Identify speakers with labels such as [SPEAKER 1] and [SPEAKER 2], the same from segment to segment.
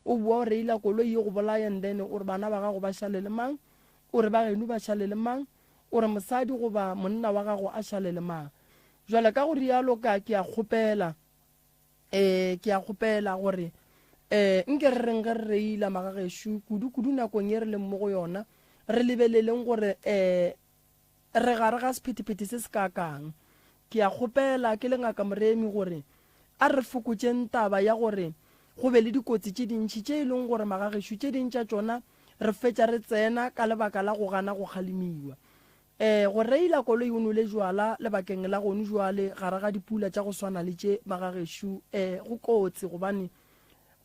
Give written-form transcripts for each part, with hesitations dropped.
[SPEAKER 1] o bua o reila koloi go bolaya and then o re bana ba gago ba šale le mang o re ba geno ba šale le mang o re mosadi goba monna wa gago a šale le mang jwale ka go rialo ka ke a kgopela gore nke re reng ge re reila magagešo kudu nakong e re leng mo go yona re lebeleleng gore re gare ga sephetephete se se kakang ke a kgopela ke le ngaka moremi gore a re fokotšeng taba ya gore go be le dikotsi tše dintšhi tše e leng gore magagešo tše dintšha tšona re fetša re tsena ka lebaka la go gana go kgalemiwa go reila koloi o nole jwala lebakeng la gone jwale gare ga dipula tša go swana le tše magagešo go kotsi gobane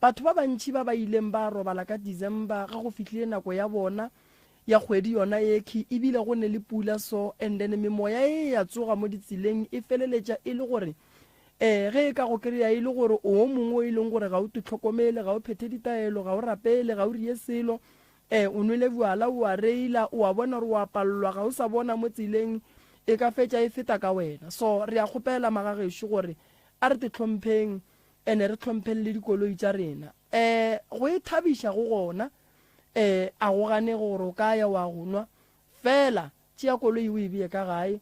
[SPEAKER 1] batho ba bantši ba ba ileng ba robala ka December ga go fihlile nako ya bona ya kgwedi yona eki ebile go ne le pula so and then memoya e ya tsoga mo ditseleng e feleletša e le gore ge e ka go kry-a e le gore o mongwe e leng gore ga o tlhokomele ga o phethe ditaelo ga o rapele ga o rie selo o nwele bjala o a reila o a bona gore o a palelwa ga o sa bona mo tseleng e ka fetša e feta ka wena so re a kgopela magagešo gore a re te tlhompheng ene re tlhompheng le dikoloi tša rena go e thabiša go gona a go gane gore o ka ya wa go nwa fela tšea koloi o e bee ka gae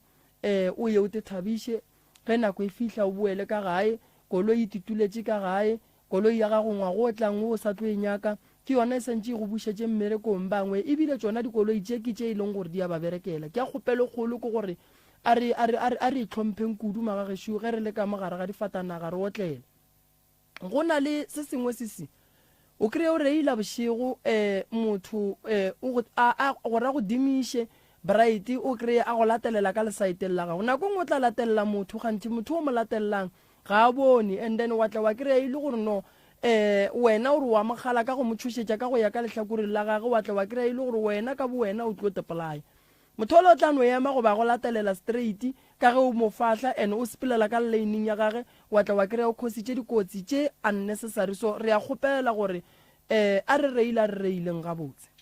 [SPEAKER 1] o ye o te thabiše ge nako e fihla o boele ka gae koloi e tituletše ka gae koloi ya gago ngwago o tlang o sa tlo e nyaka ke yona e santše go bušetše mmerekong bangwe ebile tšona dikoloi tše ke tše e leng gore di a ba berekela ke a kgopelo kgolo ke gore a re itlhompheng kudu magagešo ge re le ka mogare ga difatanaga re otlele go na le se sengwe se o kry o reila bošego motho go ra go dimiše bright o kry a go latelela ka lesaeteng la gago nako ngwe o tla latelela motho gantši motho o mo latelelang ga a bone and then wa tla wa kry e le gore no wena o re wa mogala ka go mo thušetša ka go ya ka lehlakoreng la gage wa tla wa kry e le gore wena ka bo wena o tlo tepolaya motho o tla no ema go ba go latelela straight ka ge o mo fahla and o sepelela ka laning ya gage wa tla wa kry o khositše dikotsi tše unnecessary so re a kgopela gore a re reileng gabotse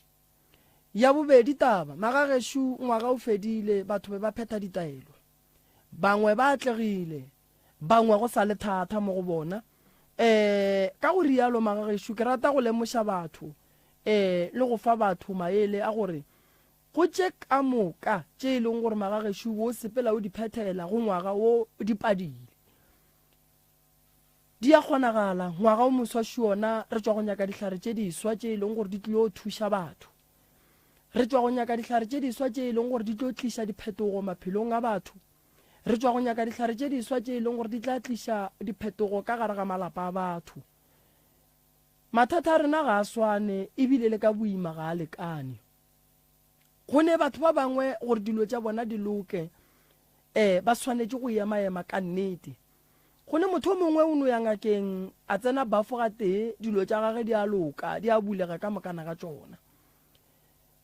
[SPEAKER 1] ya bobedi taba magagešo ngwaga o fedile batho be ba pheta ditaelo bangwe ba atlegile bangwe go sa le thata mo go bona ka go rialo magagešo ke rata go lemoša batho le go fa batho maele a gore go tše ka moka tše e leng gore magagešo o sepela o di phethela go ngwaga o dipadile di a kgonagala ngwaga o moswaši ona re tšwa go nyaka dihlare tše diswa tše e leng gore di tlile go thuša batho re tšwa go nyaka dihlare tše diswa tše e leng gore di tlo tliša diphetogo maphelong a batho re tšwa go nyaka dihlare tše diswa tše e leng gore di tla tliša diphetogo ka gare ga malapa a batho mathata a rena ga a swane ebile le ka boima ga a lekane go ne batho ba bangwe gore dilo tša bona di loke ba swanetše go ema ka nnete go ne motho mongwe o no ya ngakeng a tsena bafo ga tee dilo tša gage di a loka di a bulega ka mokana ga tšona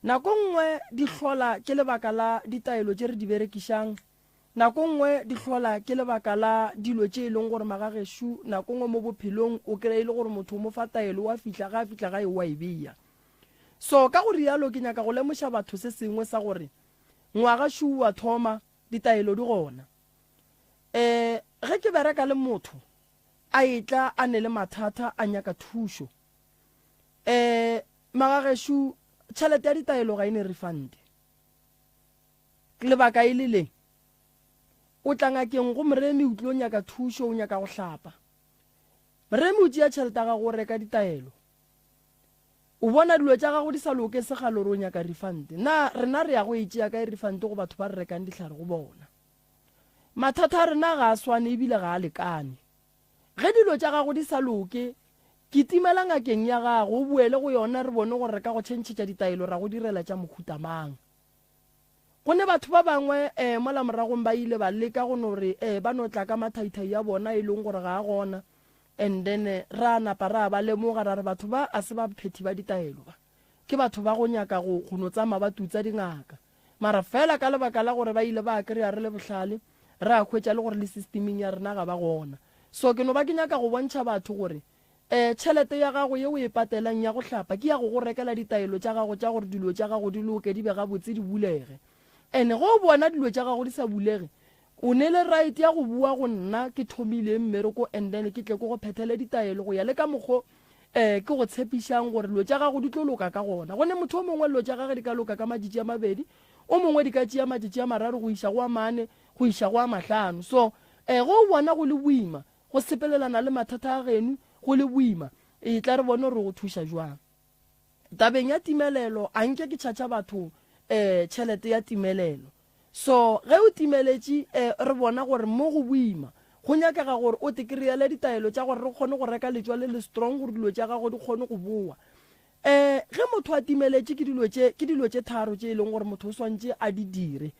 [SPEAKER 1] nako nngwe di hlola ke lebaka la ditaelo tše re di berekišang nako nngwe di hlola ke lebaka la dilo tše e leng gore magagešo nako nngwe mo bophelong o kry-e le gore motho mo fa taelo wa fihla ga e wa e beya so ka go rialo ke nyaka go lemoša batho se sengwe sa gore ngwagašo wa thoma ditaelo di gona ge ke bereka le motho a etla a ne le mathata a nyaka thušo magagešo tšhelete ya ditaelo ga ene refund lebaka e le le o tla ngakeng go moremi o tlo nyaka thušo o nyaka go hlapa moremi o tšea tšhelete ga go reka ditaelo o bona dilo tša gago di sa loke segalo re o nyaka refund rena re ya go e tšea ka refund go batho ba re rekang dihlare go bona mathata a rena ga a swane ebile ga a lekane ge dilo tša gago di sa loke ke timela ngakeng ya gago o boele go yona re bone gore re ka go tšhentšhetša ditaelo ra go direla tša mokhutamang go ne batho ba bangwe mola moragong ba ile ba leka go no re ba no tla ka mathaithai ya bona e leng gore ga a gona and then ra napa ra ba lemoga ra re batho ba a se ba phethi ba ditaelo ba ke batho ba go nyaka go no tsama ba tutsa dingaka mara fela ka lebaka la gore ba ile ba kry-a re le bohlale re a khwetša le gore le systeming ya rena ga ba gona so ke no ba ke nyaka go bontšha batho gore tšhelete ya gago ye o e patelang ya go hlapa ke ya go rekela ditaelo tša gago tša gore dilo tša gago di loke di be gabotse di bulege and go bona dilo tša gago di sa bulege o ne le right ya go bua go nna ke thomile mmereko and then ke tle ko go phethele ditaelo go ya le ka mokgo ke go tshepišang gore lo tša gago di tlo loka ka gona gone motho o mongwe lo tša gage di ka loka ka matšatši a mabedi o mongwe di ka tšea matšatši a mararo go iša go a mane go iša go a mahlano so go bona go le boima go sepelelana le mathata a geno go le boima e tla re bone gore go thuša jwang tabeng ya timelelo a nke ke tšhatša batho tšhelete ya timelelo so ge o timeletše re bona gore mo go boima go nyakega gore o tekry-ele ditaelo tša gore re kgone go reka letswa le le strong gore dilo tša gago di kgone go boa ge motho a timeletše ke dilo tše tharo tše e leng gore motho o swantše a di dire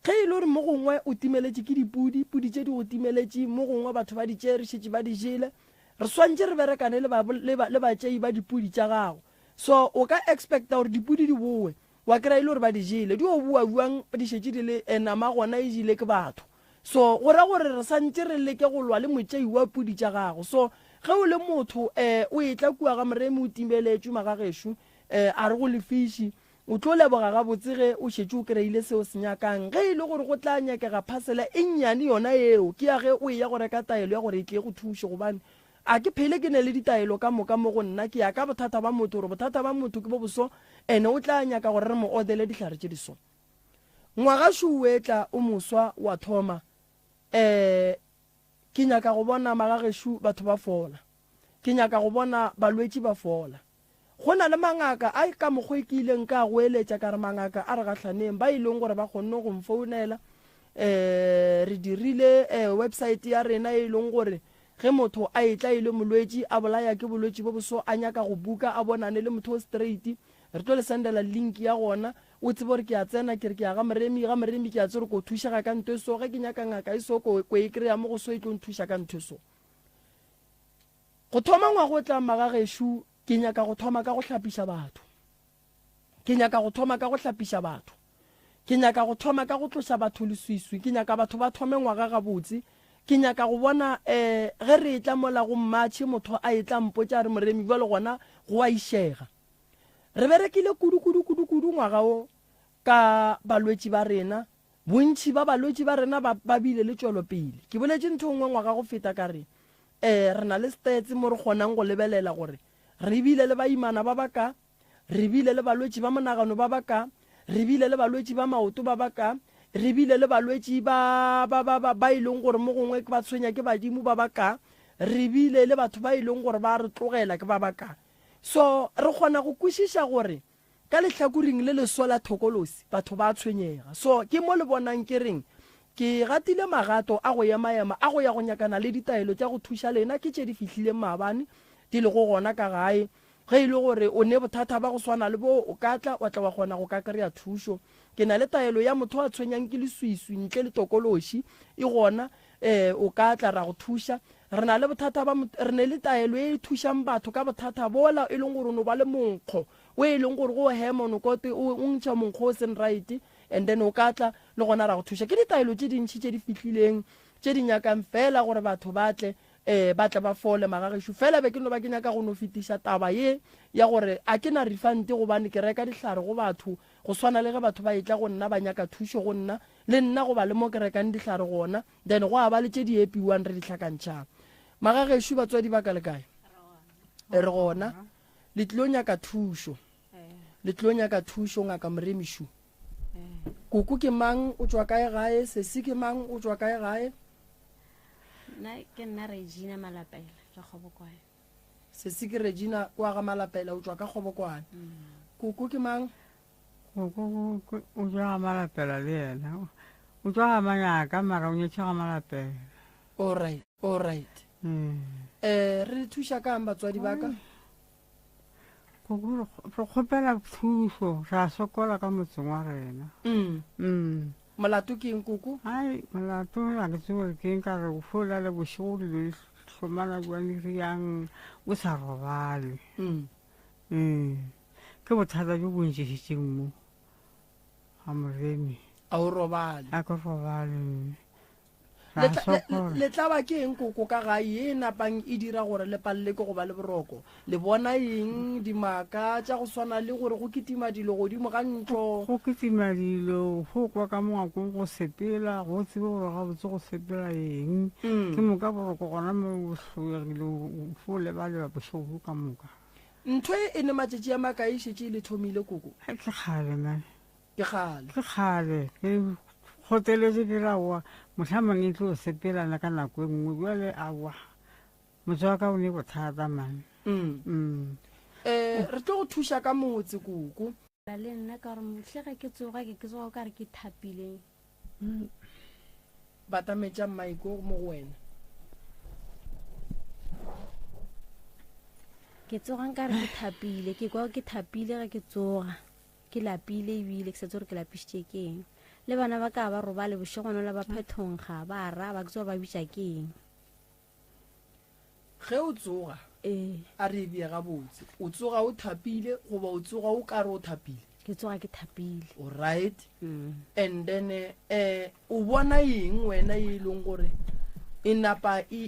[SPEAKER 1] ge e le gore mo gongwe o timeletše ke pudi tše di go timeletše mo gongwe batho ba di tšerišetše ba di jele re swantše re berekane le batšei ba dipudi tša gago so o ka expecta gore dipudi di boe wa kry-a ile gore ba di jele di o bua buang di šetše di le nama gona e jele ke batho so go ra gore re santse re leke go lwa le motšei wa pudi tša gago so ge o le motho o e tla kua ga moremi o timeletše magagešo a re go lefiši o tlo leboga gabotse ge o šetše o kry-ile seo se nyakang ge e le gore go tla nyakega phasela e nnyane yona eo ke ya ge o e ya go reka taelo ya gore e tle go thuše gobane a ke phele ke ne le ditaelo ka moka mo go nna ke ya ka bothata ba motho gore bothata ba motho ke bo boso ene o tla nyaka gore re mo odele dihlare tše diso ngwagašo o etla o moswa wa thoma ke nyaka go bona magagešo batho ba fola ke nyaka go bona balwetši ba fola go na le mangaka a ka mokgwa ke ileng ka go eletša ka re mangaka a re gatlhaneng ba ileng gore ba kgonne go mfounela re dirile website ya rena e leng gore ge motho a etla ile molwetši a bolaya ke bolwetši bo boso a nyaka go buka a bonane le motho o straight re tlo le sendela link ya gona o tsebe gore ke a tsena ke re ke ya ga moremi ke a tsere ko thušaga ka ntho so ge ke nyaka ngaka e so ko e kry-a mo go so e tlo nthuša ka ntho so go thoma ngwago o tla magagešo ke nyaka go thoma ka go hlapiša batho ke nyaka go thoma ka go hlapiša batho ke nyaka go thoma ka go tloša batho leswiswi ke nyaka batho ba thome ngwaga gabotse ke nyaka go bona ge re etla mola go mmatšhe motho a etla mpotša re moremi bjale gona go a išega re berekile kudu ngwaga o ka balwetši ba rena bontši ba balwetši ba rena ba bile le tšwelopele ke boletše ntho nngwe ngwaga go feta ka re re na le stats mo re kgonang go lebelela gore re bile le baimana ba baka re bile le balwetši ba monagano ba baka re bile le balwetši ba maoto ba baka re bile le balwetši ba ileng gore mo gongwe ke ba tshwenya ke badimo ba baka re bile le batho ba ileng gore ba re tlogela ke ba baka so re kgona go kwešiša gore ka lehlakoring le leso la thokolosi batho ba tshwenyega so ke mo le bonang ke reng ke gatile magato a go ema a go ya go nyakana le ditaelo tša go thuša lena ke tše di fihlileng maabane di le go gona ka gae ge e le gore o ne bothata ba go swana le bo o ka tla wa tla wa kgona go ka kry-a thušo ke na le taelo ya motho a tshwenyang ke leswiswi ntle le tokološi e gona o ka tla ra go thuša re na le bothata ba re ne le taelo e thušang batho ka bothata bola e leng gore o no ba le monkgo o e leng gore go hema nokote o ntšha monkgo o seng right and then o ka tla le gona ra go thuša ke ditaelo tše dintšhi tše di fihlileng tše di nyakang fela gore batho batle ba fole magagešo fela be ke no ba ke nyaka go no fetiša taba ye ya gore a ke na refante gobane ke reka dihlare go batho go swana le ge batho ba etla go nna ba nyaka thušo go nna le nna go ba le mo ke rekang dihlare gona then go a ba le tše di epiwang re dihlakantšhang magagešo batswadi ba ka le kae re gona le tlilo nyaka thušo ngaka moremišo koko ke mang o tswa kae gae sesi ke mang o tswa kae gae
[SPEAKER 2] ke nna Regina Malapela tša Kgobokwane
[SPEAKER 1] sesi ke Regina kwa ga Malapela o tswa ka Kgobokwane koko ke mang
[SPEAKER 3] koko o tswa ga Malapela le yena o tswa ga Manyaka mara o nyetše ga Malapela
[SPEAKER 1] all right re thuša kang batswadi ba ka
[SPEAKER 3] koko re kgopela thušo ra sokola ka motseng wa rena
[SPEAKER 1] molato ke eng koko
[SPEAKER 3] ai molato ya ke tsore ke nka re o fola le bošego le hlomana jwane riang o sa robale ke bothata jo bontšešitšeng mo ga moremi
[SPEAKER 1] a o robale
[SPEAKER 3] a ke robale ra sokola.
[SPEAKER 1] le tla ba ke eng koko ka gae e napang e dira gore le palele ke go ba le boroko le bona eng dimaka tša go swana le gore go kitima dilo godimo ga ntlo
[SPEAKER 3] Go kitima dilo, go kwa ka mongakong go sepela, go tsebe gore ga botse go sepela eng. Ke moka boroko gona mo bohlogegile fo lebaleba bošogo ka moka.
[SPEAKER 1] ntho e ne matšatši a maka e šetse le thomile koko
[SPEAKER 3] Ke kgale man,
[SPEAKER 1] ke gale
[SPEAKER 3] ke kgale ke goteletse ke rawa motlhamang e tlo sepelana ka nako e nngwe bjale awa motse wa ka o ne bothata man.
[SPEAKER 1] re tlo go thuša ka motse koko
[SPEAKER 2] la le nna ka gore motlhe ga ke tsoga o ka re ke thapile
[SPEAKER 1] batametša maiko mo go wena
[SPEAKER 2] ke tsogang ka re ke thapile ke kwa ke thapile ga ke tsoga ke lapile ebile ke setse gore ke lapisitše ke eng le bana ba ka ba robale bošegwana la ba phethongga ba ra ba ke tsoga ba bitša ke eng
[SPEAKER 1] ge o tsoga a re bia gabotse o tsoga o thapile goba o tsoga o ka re o thapile
[SPEAKER 2] ke tsoga ke thapile
[SPEAKER 1] alright and then o bona eng wena e leng gore e napa e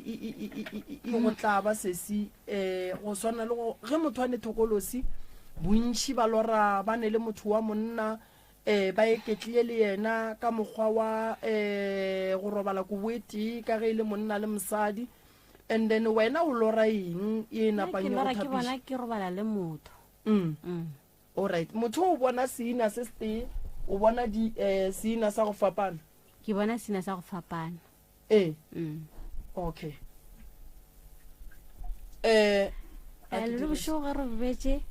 [SPEAKER 1] go tla ba sesi go swana le go ge motho a ne thokolosi bontši ba lora ba ne le motho wa monna ba eketlile le yena ka mokgwa wa go robala koboetee ka ge e le monna le mosadi and then wena o lora eng e napang
[SPEAKER 2] ke
[SPEAKER 1] ya
[SPEAKER 2] lora
[SPEAKER 1] go
[SPEAKER 2] ke bona
[SPEAKER 1] thapiša
[SPEAKER 2] ke robala le motho
[SPEAKER 1] alright motho o bona seina se se o bona seina sa go fapana
[SPEAKER 2] ke bona sena sa go fapana
[SPEAKER 1] okay
[SPEAKER 2] le bošego ga re bobetse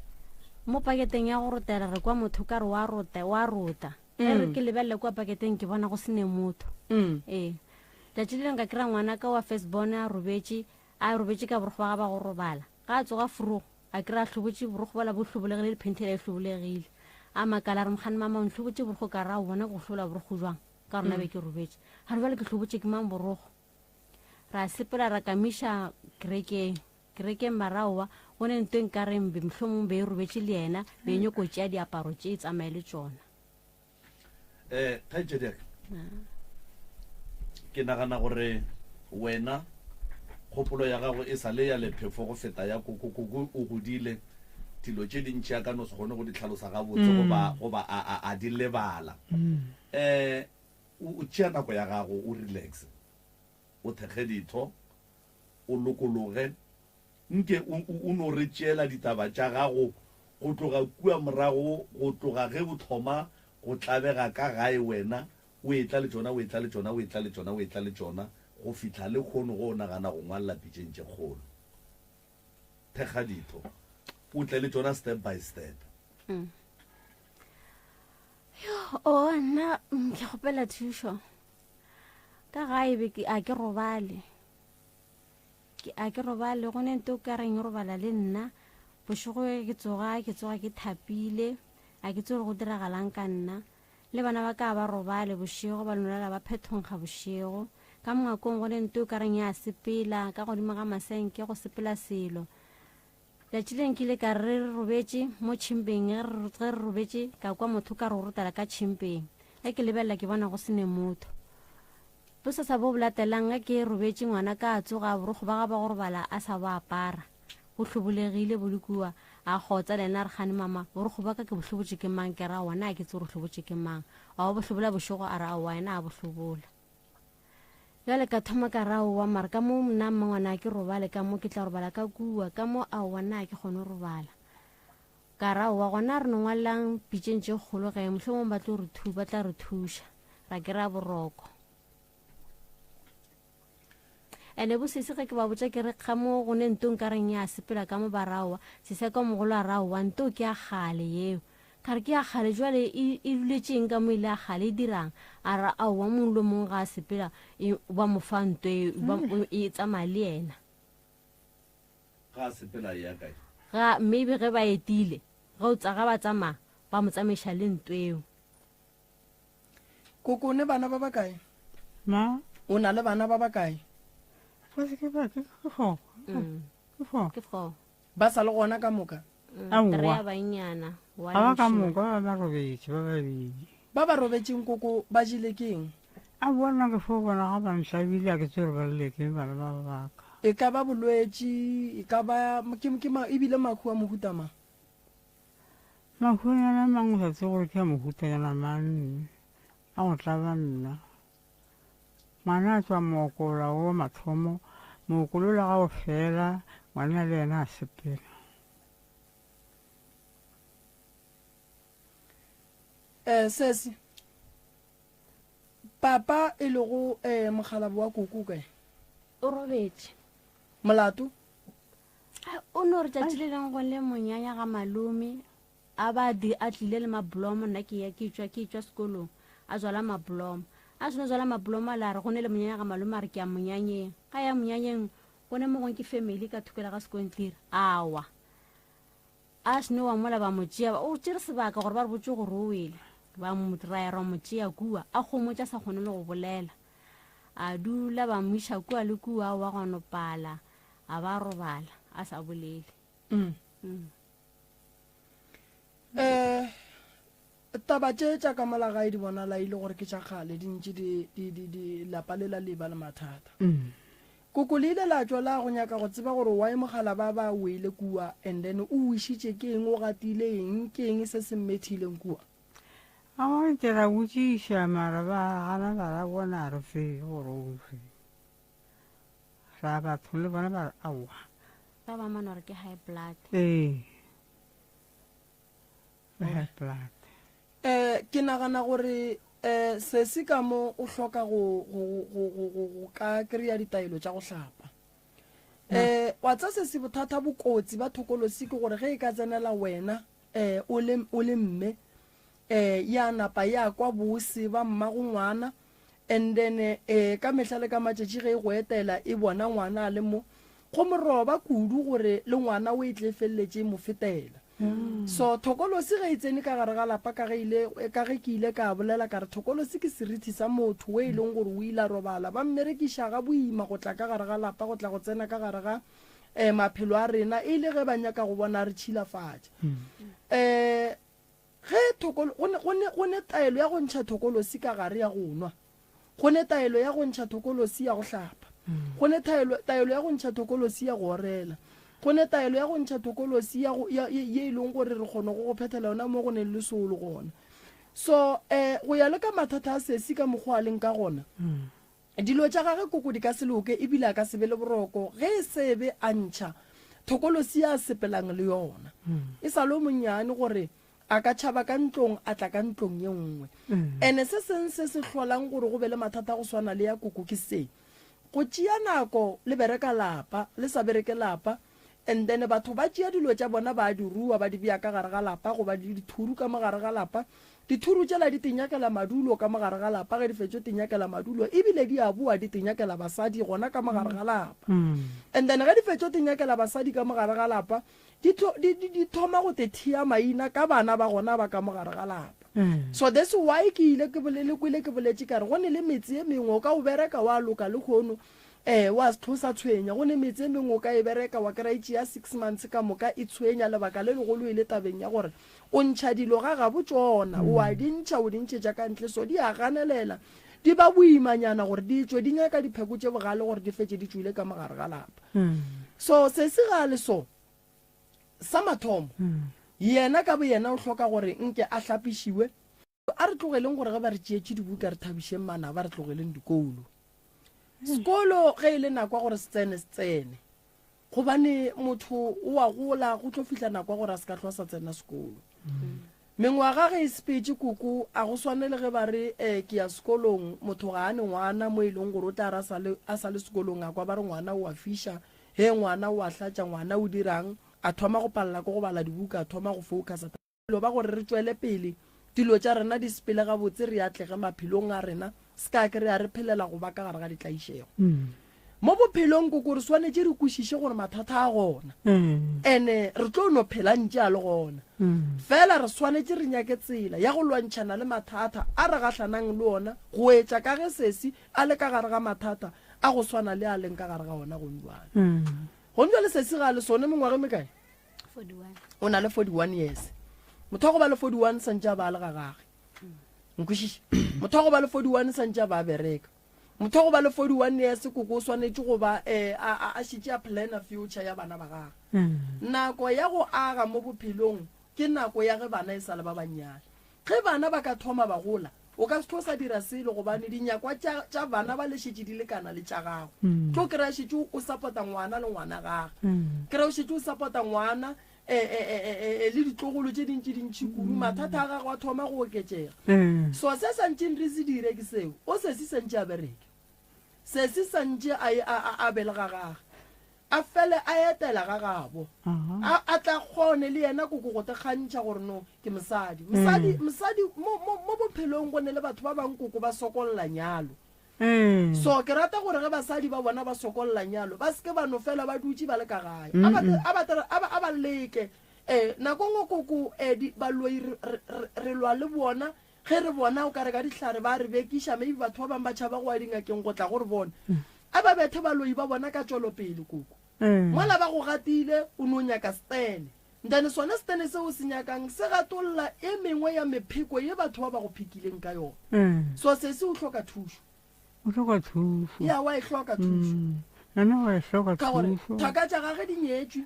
[SPEAKER 2] mo paketeng ya go rotela re kwa motho ka re wa rota e re ke lebelele kwa paketeng ke bona go sene motho tlatši le nka kry-a ngwana ka wa firstborn a robetse ka borogo ba ga ba go robala ga a tsoga furugo a kry-a tlhobotse borogo bala bo tlhobolegile le phentela e tlhobolegile a makala re mokgane mama ntlhobotse borogo ka ra o bona go tlhola borogo jwang ka rona be ke robetse ga re bale ke tlhobotse ke mang borogo ra sepela ra kamiša kerekeng maraowa go ne nto nka rembe mohlomong be e robetse le yena be e nyokotse ya diaparo tše e tsamaye le tsona
[SPEAKER 4] taitšediak ke nagana gore wena kgopolo ya gago e sa le ya lephefo go feta ya koko o godile dilo tše dintši a ka no se kgone go di tlhalosa gabotse goba a di lebala o tšea nako ya gago o relax o thekge ditho o lokologe nke o no re tšeela ditaba tša gago go tloga kua morago go tloga ge o thoma go tlabega ka gae wena o etla le tsona go fitla le kgono go o nagana go ngwalela pitšeng tše kgolo thekga ditho o tle le tsona step by step
[SPEAKER 2] nna ke kgopela thušo ka gae be a ke robale go ne nte o ka reng robala le nna bošego ke tsoga ke thapile a ke tse gore go diragalang ka nna le bana ba ka ba robale bošego ba lolela ba phethongga bošego ka mongakong go ne nte o ka reng ya sepela ka godimo ga masenke go sepela selo letšileng ke ile ka re robetse mo tšhimpeng ge re robetse ka kwa motho ka re o rotela ka tšhimpeng ge ke lebelela ke bona go sene motho bosasa bo bolatelang ge ke robetse ngwana ka a tsoga borogo ba ga ba go robala a sa bo apara bo tlhobolegile bo lekua a kgotsa le ena re gane mama borogo ba ka ke bohlobotse ke mang ke ra wana a ke tse gore tlhobotse ke mang a bo hlobola bošego a re a wena a bo hlobola jale ka thoma ka ra wa mara ka mo nna mangwana ke robale ka mo ke tla robala ka kua ka mo a wana ke kgone robala ka ra wa gona re nongwalang pitšeng tše kgolo ge mohlomong ba tla re thuša ra ke ra boroko ene bosese ge ke ba botsa ke re ga mo go ne ntong ka reng ya sepela ka mo barawa se se ka mogolo a rawa nto ke a gale yeo ka re ke a gale jwale e duletseng ka mo ile a gale e dirang a ra a wa mongwe le mongwe ga a sepela ba mo fa nto e tsamaya le ena
[SPEAKER 4] ga a sepela ya kae
[SPEAKER 2] ga maybe ge ba etile ga ba tsamaya ba mo tsamaiša le nto eo
[SPEAKER 1] koko o ne bana ba bakae
[SPEAKER 3] Ma,
[SPEAKER 1] o na le bana ba bakae
[SPEAKER 3] ke fo.
[SPEAKER 1] ba sa le gona ka moka
[SPEAKER 2] tere ya banyana
[SPEAKER 3] A ba ka moka ba robetse ba babedi.
[SPEAKER 1] ba ba robetseng koko ba jile ke eng
[SPEAKER 3] a bona ke fo bona ga ba nshabile a ke tsere ba leke bana ba baka
[SPEAKER 1] e ka ba bolwetši e ka ba ebile makhu a mohutama
[SPEAKER 3] mahunyana mangwe sa tse gore ke a mohutanyana manne a go tlaba nna ngwana a tswa mookola o mathomo mookolo la ga o fela ngwana le yena a sepela
[SPEAKER 1] sesi papa e le go mogalabo wa koko kae
[SPEAKER 2] o robetse
[SPEAKER 1] molato
[SPEAKER 2] o no re tšatši le leng go le monyanya ga malome a tlile le mabolomo nna ke tswa sekolong a jwala mabolomo a seno jwala mabolomo a le a re go ne le monyanya ga malome a re ke ya monyanyeng ga ya monyanyeng go ne mongwe ke family ka thokela ga sekontiri awa a seno wa mola ba motšea o tšere sebaka gore ba re botse gore o wele ba motraera motšea kua a kgomotša sa kgone le go bolela a dula ba mmiša kua le kua wa gano pala a ba robala a sa bolele
[SPEAKER 1] taba tše tša ka molagae di bonala ile gore ke tša kgale di ntše di lapa le la leba le mathata koko le ile la tšwa la go nyaka go tseba gore wa e mogala ba wele kua and then o wišitše ke eng o gatile eng ke eng se se mmethileng kua
[SPEAKER 3] a gore ke ra botšiša mara ba gana ba ra bona re fe gore o fe ra batho le bona ba re aowa
[SPEAKER 2] ba ba mana gore ke high blood
[SPEAKER 3] high blood
[SPEAKER 1] ke nagana gore se se ka mo o hloka go ka kry-a ditaelo tša go hlapa wa tsa se se bothata bokotsi ba thokolosi ke gore ge e ka tsenela wena o le mme ya napa ya kwa bose ba mmago ngwana and then ka mehla le ka matšatši ge e go etela e bona ngwana a le mo go moroba kudu gore le ngwana o e tle feleletše mo fetela so thokolosi ge e tsene ka gare ga lapa ka ge ke ile ka bolela ka re thokolosi ke serithi sa motho o e leng gore o ile a robala ba mmerekiša ga boima go tla ka gare ga lapa go tla go tsena ka gare ga maphelo a rena e le ge ba nyaka go bona re tšhilafatša go ne taelo ya go ntšha thokolosi ka gare ya go nwa go ne taelo ya go ntšha thokolosi ya go hlapa go ne taelo ya go ntšha thokolosi ya go orela go ne taelo ya go ntšha thokolosi ye e leng gore re kgone go phethela yona mo go ne le solo gona so go ya le ka mathata a sesi ka mokgwa a leng ka gona dilo tša gage koko di ka se loke ebile a ka se be le boroko ge e sebe a ntšha thokolosi ya sepelang le yona e sa le monnyane gore a ka tšhaba ka ntlong a tla ka ntlong ye nngwe ene se seng se se hlolang gore go be le mathata go swana le ya koko ke se go tšea nako le bereka lapa le sa bereke lapa and then batho ba tšea dilo tša bona ba di rua ba di bea ka gare ga lapa go ba dithuru ka mogare ga lapa dithuru tšela di tenyakela madulo ka mogare ga lapa ge di fetšo tenyakela madulo ebile di a boa di tenyakela basadi gona ka mogare ga lapa and then ge di fetšo tenyakela basadi ka mogare ga lapa di thoma go te thia maina ka bana ba gona ba ka mogare ga lapa so that's why ke ile ke boletše ka re go ne le metse e mengwe o ka o bereka wa loka le kgono wa se tlosa tshwenya go ne metse e mengwe o ka e bereka wa kry-tše ya 6 months ka moka e tshwenya lebaka le legolo e le tabeng ya gore o ntšha dilo ga gabo tsona o a dintšha o dintšhetša ka ntle so di a ganelela di ba boimanyana gore di tswe di nyaka dipheko tše bogale gore di fetse di tswile ka mogare ga lapa so se se ga le so sa mathomo yena ka bo yena o hloka gore nke a hlapišiwe a re tlogeleng gore ge ba re tšeetše dibuka re thabišeng mana ba re tlogeleng dikolo sekolo ge e le nako gore se tsene gobane motho o a gola go tlo fihla nako gore a se ka tlhoa sa tsena sekolo mengwaga ge e sepetse koko a go swane le ge ba re ke ya sekolong motho ga a ne ngwana mo e leng gore o tla re a sa le sekolong a kwa ba re ngwana o a fiša he ngwana o a hlatša ngwana o dirang a thoma go palela ko go bala dibuka a thoma go focusa lo ba gore re tswele pele dilo tša rena di sepele ga botse re atlege maphelong a rena se ka ke re a re phelela go ba ka gare ga ditlaišego mo bophelong koko re swanetše re kwešiše gore mathata a gona ene re tlo no phela ntše a le gona fela re swanetše re nyake tsela ya go lwantšhana le mathata a re gatlhanang le ona go etša ka ge sesi a le ka gare ga mathata a go swana le a leng ka gare ga ona gondwane gonjwa le sesi ga le sone mengwage mekae
[SPEAKER 2] 41
[SPEAKER 1] o na le 41 years motho go ba le 41 santse a ba le ga gage nkwešiše motho wa go ba le 41 santse ba bereka motho wa go ba le 41 ya se koko o swanetse go ba a šitše a plana future ya bana ba gagwe nako ya go aga mo bophelong ke nako ya ge bana e sa le ba bannyane ge bana ba ka thoma ba gola o ka se thosa dira selo gobane dinyakwa tša bana ba lešitše di lekana le tša gago tlo kry-a šitše o support-a ngwana le ngwana gage kry-a o šitše o support-a ngwana le ditlogolo tše dintši kudu mathata a gagwe a thoma go oketšega so se santšeng re se dire ke seo o se se santše a bereke se se santše a belega gage a fele a etela ga gabo a tla kgone le yena koko go te kgantšha gore no ke mosadi mo bophelong go ne le batho ba bang koko ba sokolola nyalo so ke rata gore ge basadi ba bona ba sokolola nyalo ba seke ba no fela ba dutse ba le ka gae a ba leke nako ngwe koko baloi re lwa le bona ge re bona o ka re ka dihlare ba re bekiša maybe batho ba bang ba tšhaba go a dingakeng go tla gore bona a ba bethe baloi ba bona ka tšwelopele koko mola ba go gatile o ne o nyaka stene then sone stene se o se nyakang se gatolola e mengwe ya mepheko ye batho ba ba go phekileng ka yona so se se o tlhoka thušo ya wa e tlhoka thušo ka gore thaka tša gage di nyetswe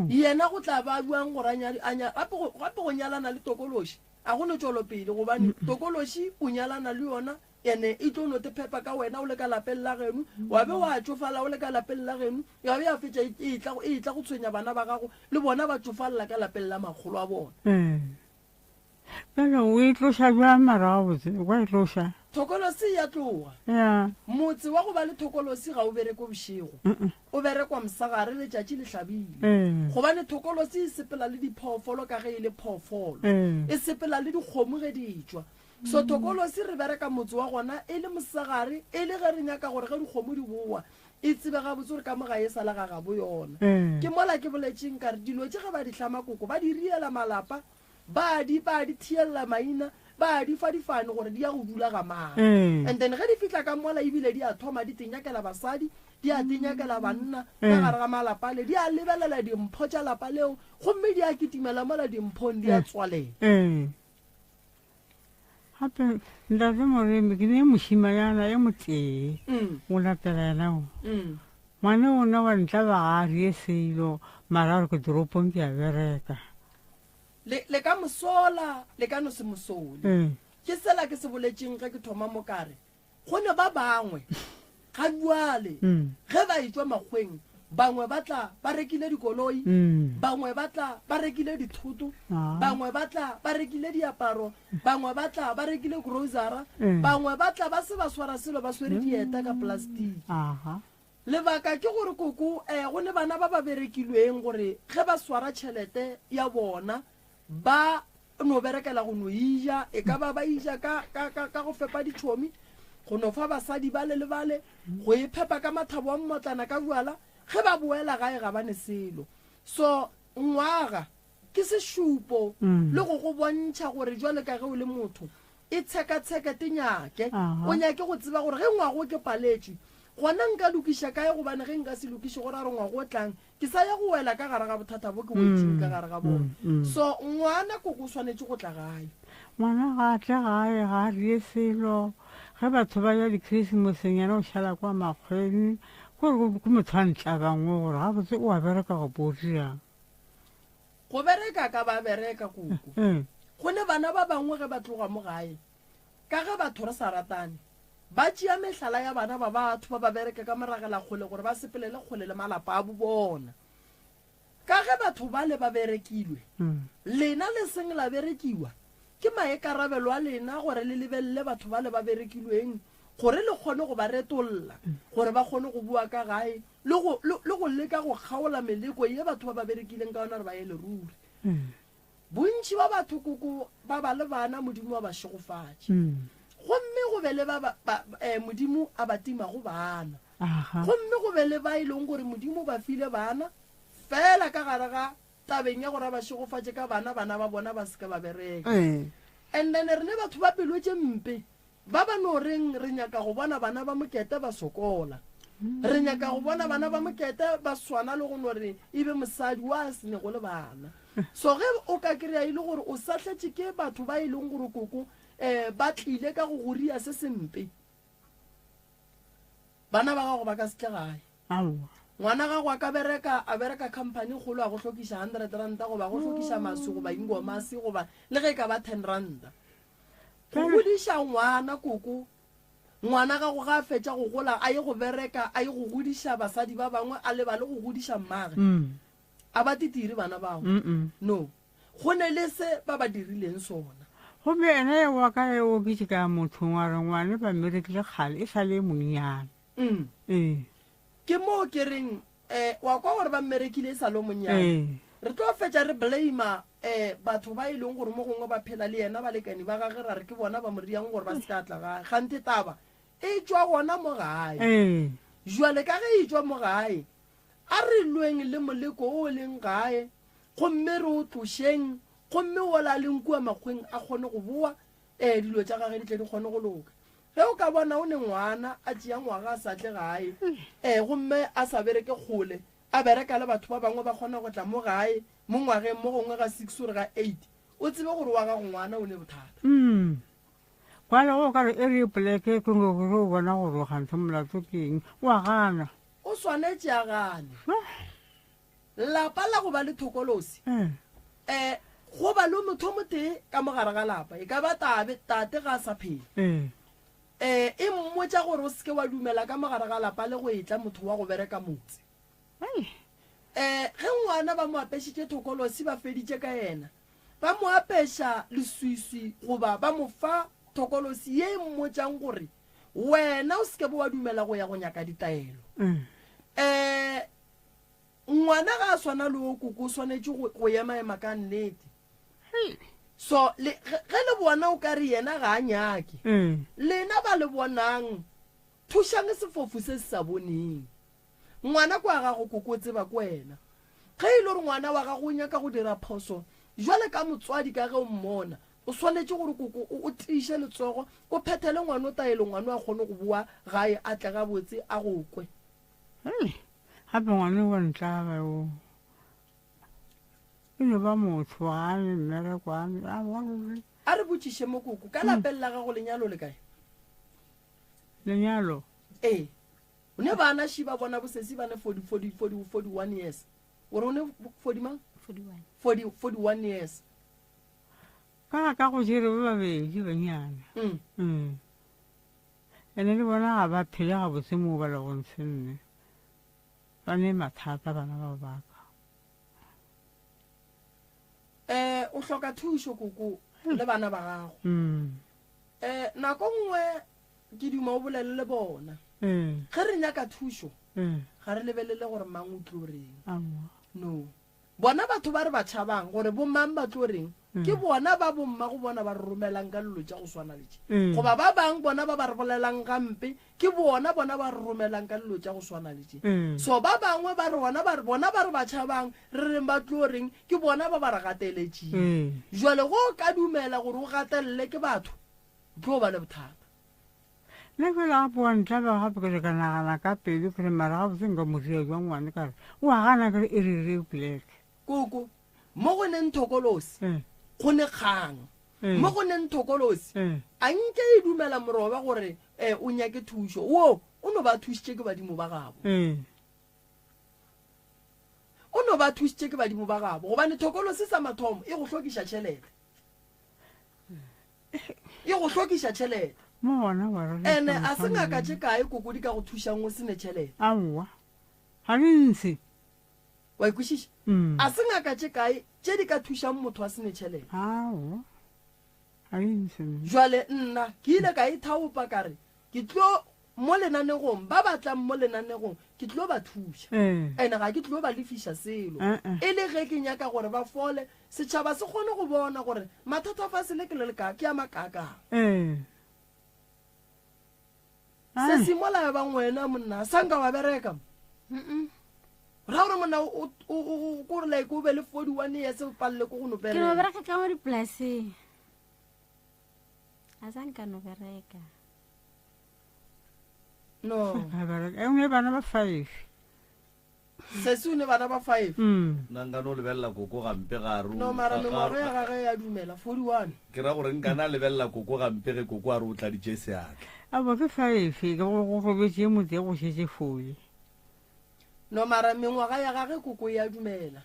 [SPEAKER 1] yena go tla ba buang gore gape go nyalana le tokološi a go ne tšwelopele gobane tokološi o nyalana le yona ene e tlo no te phepa ka wena o le ka lapeng la geno wa be wa tšofala o le ka lapeng la geno ya be ya fetša e tla go tshwenya bana ba gago le bona ba tšofalela ka lapeng la magolo a bona
[SPEAKER 3] bjale o e tloša bja marago botse wa e tloša
[SPEAKER 1] thokolosi ya tloga motse wa go ba le thokolosi ga o bereko bošego o berekwa mosagare letšatši le hlabile gobane thokolosi e sepela le diphoofolo ka ge e le phoofolo e sepela le dikgomo ge di tšwa so thokolosi re bereka motse wa gona e le mosagare e le ge re nyaka gore ge dikgomo di boa e tsebe gabotse gore ka moga e sa le gagabo yona ke mola ke boletšeng kare dilo tše ge ba di hlama koko ba di riela malapa ba di thielela maina ba di fa difane gore di ya go dula ga mang and then ge di fitla ka mola ebile di a thoma di tenyakela basadi di a tenyakela banna ka gare ga malapa le di a lebelela dimpho tša lapa leo gomme di a kitimela mola dimphong di a tswalela
[SPEAKER 3] gape ntate moremi ke ne mošimayana ye motee o latela yenao ngwane ona wa ntla bagari e seilo mara gore ke toropong ke a bereka
[SPEAKER 1] le ka mosola le ka no se mosole ke sela ke se boletšeng ge ke thoma mo kare go ne ba bangwe ga duale ge ba etswa makgweng bangwe batla ba rekile dikoloi bangwe batla ba rekile dithoto bangwe batla ba rekile diaparo bangwe batla ba rekile grocery bangwe batla ba se ba swara selo ba swere dieta ka plastic lebaka ke gore koko go ne bana ba ba berekilweng gore ge ba swara tšhelete ya bona ba no berekela go no ija e ka ba ija ka go fepa ditšhomi go no fa basadi ba le bale go e phepa ka mathabo a mmotlana ka buala ge ba boela gae ga bane selo so ngwaga ke sešupo le go bontšha gore jwale ka ge o le motho e tsheka-tsheka tenyake o nyake go tseba gore ge ngwago ke paletšwe gona nka lokiša kae gobane ge nka se lokiše gore a re ngwago o tlang ke sa ya go wela ka gare ga bothata bo ke boetseng ka gare ga bona so ngwana koko o tshwanetse go tla gae
[SPEAKER 3] ngwana ga tle gae ga a rie selo ge batho ba ja di-christmaseng yana o šala kwa makgweng gore ke motho a ntla bangwe gore ga botse o a bereka go bodiang
[SPEAKER 1] go bereka ka ba bereka koko go ne bana ba bangwe ge ba tloga mo gae ka ge batho re sa ratane ba tšea mehlala ya bana ba batho ba ba bereka ka moragela kgole gore ba sepelele kgole le malapa a bo bona ka ge batho ba le ba berekilwe lena le seng la berekiwa ke maekarabelo a lena gore le lebelele batho ba le ba berekilweng gore le kgone go ba retolola gore ba kgone go bua ka gae le go leka go kgaola meleko ye batho ba ba berekileng ka yona re ba ye leruri bontši ba batho koko ba ba le bana modimo wa ba šegofatše gomme go be le modimo a ba tima go bana gomme go be le ba e leng gore modimo ba file bana fela ka gare ga tabeng ya gore ba šegofatše ka bana ba bona ba seke ba bereka and then re ne batho ba pelo tše mpe ba ba no reng re nyaka go bona bana ba mokete ba sokola re nyaka go bona bana ba mokete ba swana le go no re ebe mosadi wa sene go le bana so ge o ka kry-a e le gore o sa tletše ke batho ba e leng gore koko ba tlile ka go goria se sempe bana ba gago ba ka se tle gae
[SPEAKER 3] aowa
[SPEAKER 1] ngwana gago a bereka company kgolo a go tlhokiša 100 ranta goba go tlhokiša masi goba ingomasi goba le ge ka ba 10 ranta go godiša ngwana koko ngwana gago ga a fetša go gola a ye go bereka a ye go godiša basadi ba bangwe a leba le go godiša mmage a ba titiri bana bao no go ne le se ba ba dirileng sona
[SPEAKER 3] gomme ene wa ka e o bitse ka mothong wa re ngwane ba mmerekile kgale e sa le monnyane
[SPEAKER 1] ke mo ke reng wa kwa gore ba mmerekile e sa le monnyane re tlo fetša re blama batho ba e leng gore mo gongwe ba phela le yena balekani ba gage ra re ke bona ba moriang gore ba se ka tla gae gante taba e tswa gona mo gae jwale ka ge e tswa mo gae a re lweng le moleko o leng gae gomme re o tlošeng gomme o la leng kua makgweng a kgone go boa dilo tša gage di tle di kgone go loka ge o ka bona o ne ngwana a tšea ngwaga a sa tle gae gomme a sa bereke kgole a bereka le batho ba bangwe ba kgona go tla mo gae mo ngwageng mo gongwe ga 6 ore ga 8 o tsebe gore wa gago ngwana o ne bothata
[SPEAKER 3] kwale go ka re e re poleke kenge gore o bona gore o kgantse molato keng wa gana
[SPEAKER 1] o swanetse a gane lapa la go ba le thokolosi go ba le motho mo tee ka mogare ga lapa e ka ba tate ga a sa phele e mmotsa gore o seke wa dumela ka mogare ga lapa le go etla motho wa go bereka motse ge ngwana ba mo apešitše thokolosi ba feditše ka yena ba mo apeša leswiswi goba ba mo fa thokolosi ye mmotsang gore wena o seke bo wa dumela go ya go nyaka ditaelo ngwana ga a swana le o koko o swanetse go ema ka nnete so ge le bona o ka re yena ga a nyake lena ba le bonang thušang sefofu se se sa boneng ngwana kwa gago koko tseba ko wena ge e le gore ngwana wa gago o nyaka go dira phoso jwale ka motswadi ka ge o mmona o swanetse gore koko o tiiše letsogo o phethele ngwana o taelo ngwana a kgone go boa gae a tle ga botse a go kwe
[SPEAKER 3] gape ngwane wa ntlaba o e no ba motho ga ne mmerekwane
[SPEAKER 1] a re botšiše mo koko ka lapeng la gago lenyalo le kae
[SPEAKER 3] lenyalo
[SPEAKER 1] o ne bana šiba bona bosesi ba ne 41 years ore o ne 41 years
[SPEAKER 3] ka go jere ba babedi banyana ene le bona ga ba phele ga botse mo ba legontse nne ba ne mathata bana ba baka
[SPEAKER 1] o hloka thušo koko le bana ba gago nako nngwe ke duma o bolele le bona ge re nyaka thušo ga re lebelele gore mang o tlo reng no bona batho ba re ba tšhabang gore bomang ba tlo reng ke bona ba bomma go bona ba re romelang ka lelo tša go swana le tše goba ba bang bona ba re bolelang gampe ke bona ba re romelang ka lelo tša go swana le tše so ba bangwe ba re bona ba re ba tšhabang re reng ba tlo reng ke bona ba re gateletšeng jwale go ka dumela gore o gatelele ke batho tlo ba le bothata
[SPEAKER 3] le fela gape wa ntlaba gape ke re ka nagana ka pelo ke re mara ga botse nka moria jwa ngwane ka re o a gana ke re e re poleke
[SPEAKER 1] koko mo go neng thokolosi go ne kgang mo go neng thokolosi a nke e dumela moroba gore o nyake thušo wo o no ba thušitše ke badimo ba gabo o no ba thušitše ke badimo ba gabo gobane thokolosi sa mathomo e go hlokiša tšhelete ene a se ngaka tše kae koko di ka go thušang o sene tšhelete
[SPEAKER 3] aowa ga di ntse
[SPEAKER 1] wa ikwešiša a se ngaka tše kae tše di ka thušang motho a sene tšhelete
[SPEAKER 3] aowa ga di ntse
[SPEAKER 1] jwale nna ke ile ka ithaopa kare ke tlo mo lenanegong ba batlang mo lenanegong ke tlo ba thuša ene ga ke tlo ba lefiša selo e le ge ke nyaka gore ba fole setšhaba se kgone go bona gore mathata fa se le ke le ka ke a makakang se simola ba ngwena monna sa nka wa bereka ra gore monna o gore like o be le 41 years o palle ko go no bereka
[SPEAKER 2] ke no bereka ka mo dipolaseng a sa nka no bereka
[SPEAKER 1] no
[SPEAKER 3] e nngwe bana ba 5
[SPEAKER 1] sesone bana ba 5
[SPEAKER 4] nna nka no lebelela koko gampe gare
[SPEAKER 1] no mara mengwaga ya gage ya dumela 41
[SPEAKER 4] ke ra gore nkana lebelela koko gampe ge koko a re o tladitše seatla
[SPEAKER 3] a bo ke 5 ke go robetse motse go šetse fole
[SPEAKER 1] no mara mengwaga ya gage koko ya dumela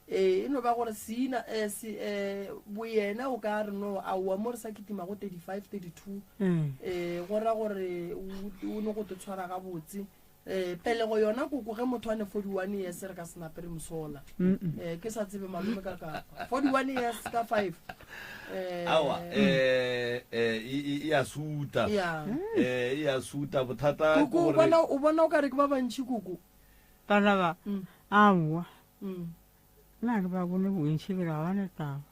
[SPEAKER 1] e no ba gore sina boyena o ka re no a wa mo re sa kitima go 35 32 go ra gore o no go te tshwara ga botse pele go yona koko ge motho a ne 41 years re ka senapere mosola ke sa tsebe malome ka 41 years ka 5
[SPEAKER 4] awa ya suta ya suta bothata
[SPEAKER 1] koko o bona o ka re ke ba bantši koko
[SPEAKER 3] bana ba aowa nna ke ba bone bontšhi ke ra bane taba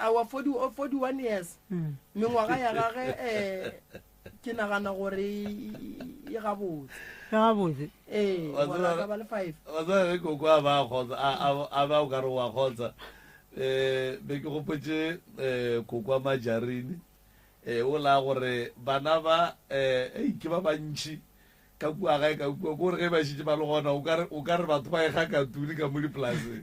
[SPEAKER 1] awa 41 years mengwaga ya gage ke nagana gore e gabotse
[SPEAKER 3] gabotse
[SPEAKER 1] bona ka ba le 5
[SPEAKER 4] wa tsaya koko a ba khotsa a ba o ka re wa khotsa be ke gopotse koko a majarini o la gore bana ba ke ba bantšhi ka kua gae ka kua ko re ge ba šitše ba le gona o ka re batho ba e ga katune ka mo dipolaseng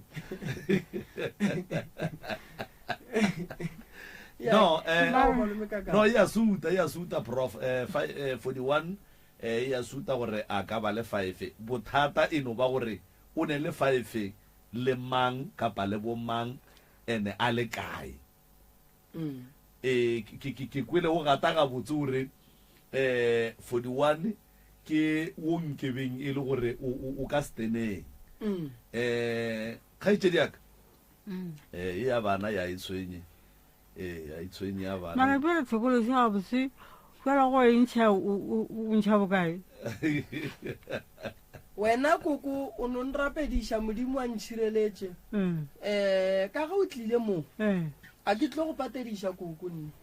[SPEAKER 4] no ya suta prof 41 ya suta gore a ka ba le 5 bothata e no ba gore o ne le 5 le mang kapa le bo mang ene a le kae ke kwele o gata ga botse gore 41 ke wo nkebeng e le gore o ka steneng kgaitšediaka ya bana ya itshwenye ya itshwenye ya bana
[SPEAKER 3] mara pele tshokolo se ga botse fela go ntšha o ntšha bokae
[SPEAKER 1] wena koko o no nrapediša modimo a ntšhireletše ka ga o tlile mo a ke tlo go patediša koko nne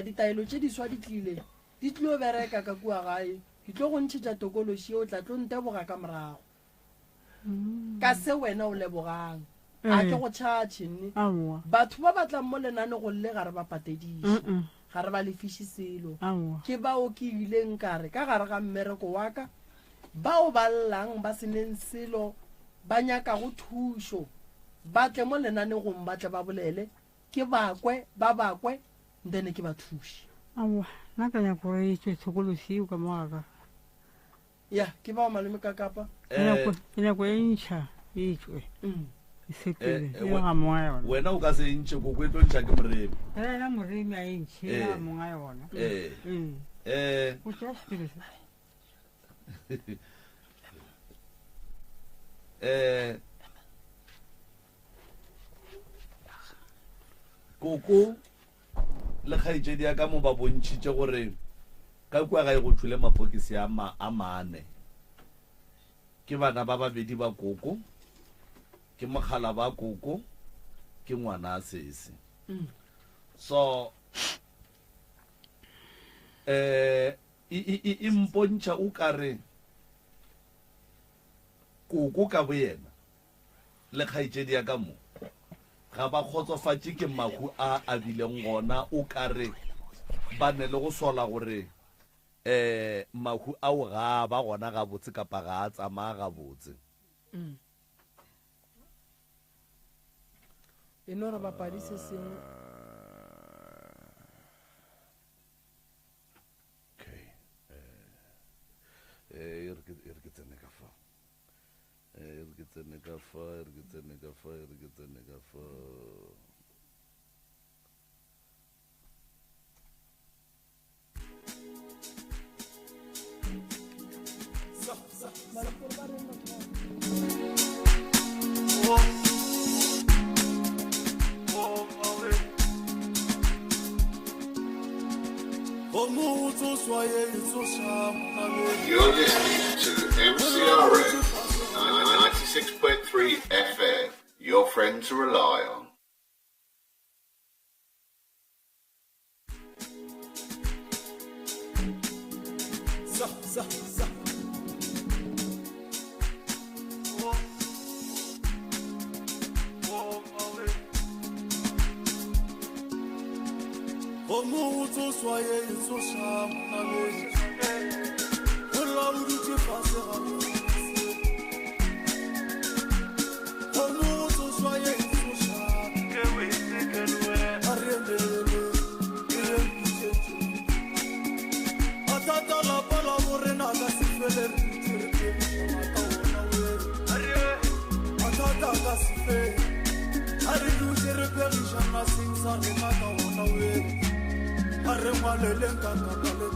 [SPEAKER 1] ditaelo tše diswa di tlile o bereka ka kua gae ke tlo go ntšhetša tokološi o tla tlo nteboga ka morago ka se wena o lebogang a ke go tšhatšhe nne batho ba batlang mo lenane go lle ga re ba patediše ga re ba lefiše selo ke bao ke ileng kare ka gare ga mmereko wa ka bao ba llang ba seneng selo ba nyaka go thušo ba tle mo lenane gong ba tle ba bolele ke bakwe then ke ba thuši
[SPEAKER 3] awa nna ka nyaka gore e tswe tshokolosi o ka moaka
[SPEAKER 1] ya ke bao malome ka kapa
[SPEAKER 3] ke nyako e ntšha e tswe e sepele e ga monga yona
[SPEAKER 4] wena o ka se ntšhe koko e tlo ntšha ke moremi
[SPEAKER 3] ela moremi a e ntšhe e ga monga yona o tšea sepele se
[SPEAKER 4] koko le kgaitšedi ya ka mo ba bontšhitše gore ka kua ga e go tšhule mapokisi a mane ke bana ba babedi ba koko ke mogala ba koko ke ngwana a sese so e mpontšha o kare koko ka bo yena le kgaitšedi ya ka mo ga ba kgotsofatše ke mahu a bileng gona o kare ba ne le go sola gore mahu ao ga ba gona gabotse kapa ga a tsamaya gabotse
[SPEAKER 1] e no re bapadi se sengwe
[SPEAKER 4] e re ke tsene ka fa
[SPEAKER 5] You're listening to MCRM 96.3 FM, your friend to rely on.
[SPEAKER 6] re ngwaleleng ka le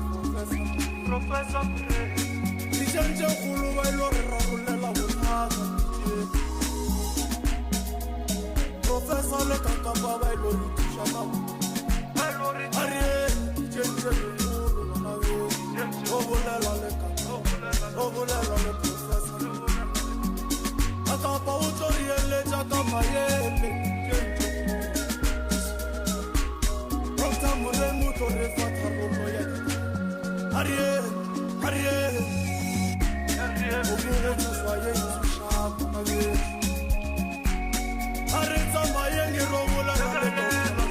[SPEAKER 6] professor ditšentše kgolo ba ilo re rarolela bothata professor le kakapa ba ilo re thuša ka a re ditšentše kgolo bona o bolela le kakapa o bolela le professor a kapa o tlo rieletša ka maele Dr. Moremo tlo re fa tharollo ya Ariel o bile tswa ye tshaka a re tsamaye ni robola le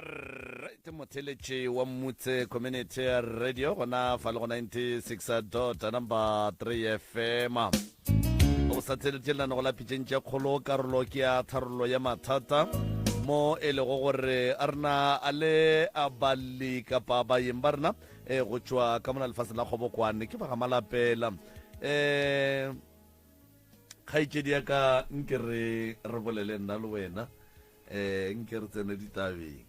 [SPEAKER 4] right motheletše wa mmutse community radio gona fa le go 96 number 3 fm o sa theletšelelane go lapitšeng tša kgolo karolo ke ya tharollo ya mathata mo e lego gore a rena a le a bali kapa baeng ba rena go tšwa ka mona lefatshe la kgobokwane ke ba ga malapela kgaetšedi ya ka nke re bolele nna le wena nke re tsene ditabeng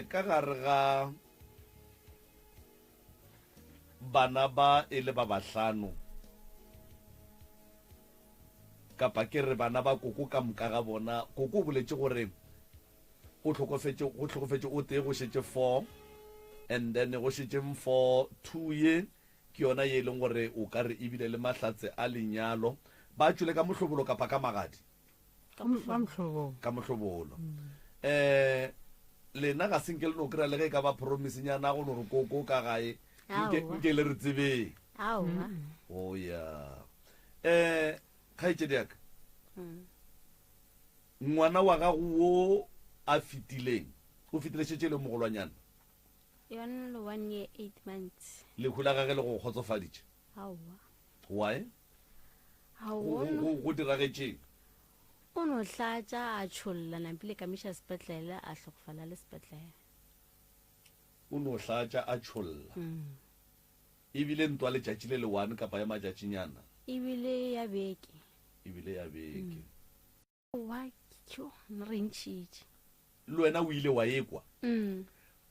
[SPEAKER 4] ka gare ga bana ba e le ba bahlano kapa ke re bana ba koko ka moka ga bona koko o boletše gore go tlhokofetše o tee go šetše 4 and then go šetše 4 2 ye ke yona ye e leng gore o ka re ebile le mahlatse a lenyalo ba tšwele ka mohlobolo kapa ka magadi ka mohlobolo lena ga senke le no kry-a le ge ka ba promisenyana go no re koko ka gae nke le re tsebeng o ya kgaetšediaka ngwana wa gago wo a fetileng o fetilešetše le mogolwanyana
[SPEAKER 2] yona le 1 year 8 months
[SPEAKER 4] lehu la gage le go kgotsofaditše why go diragetšeng
[SPEAKER 2] o no tlatša a tšholla nampile ka miša sepetlele a hlokofala le sepetlele
[SPEAKER 4] o no tlatša a tšholla ebile ntwa letšatši le le 1 kapa ya matšatšinyana
[SPEAKER 2] ebile ya beke wa kyo re ntšhitše
[SPEAKER 4] le wena o ile wa ekwa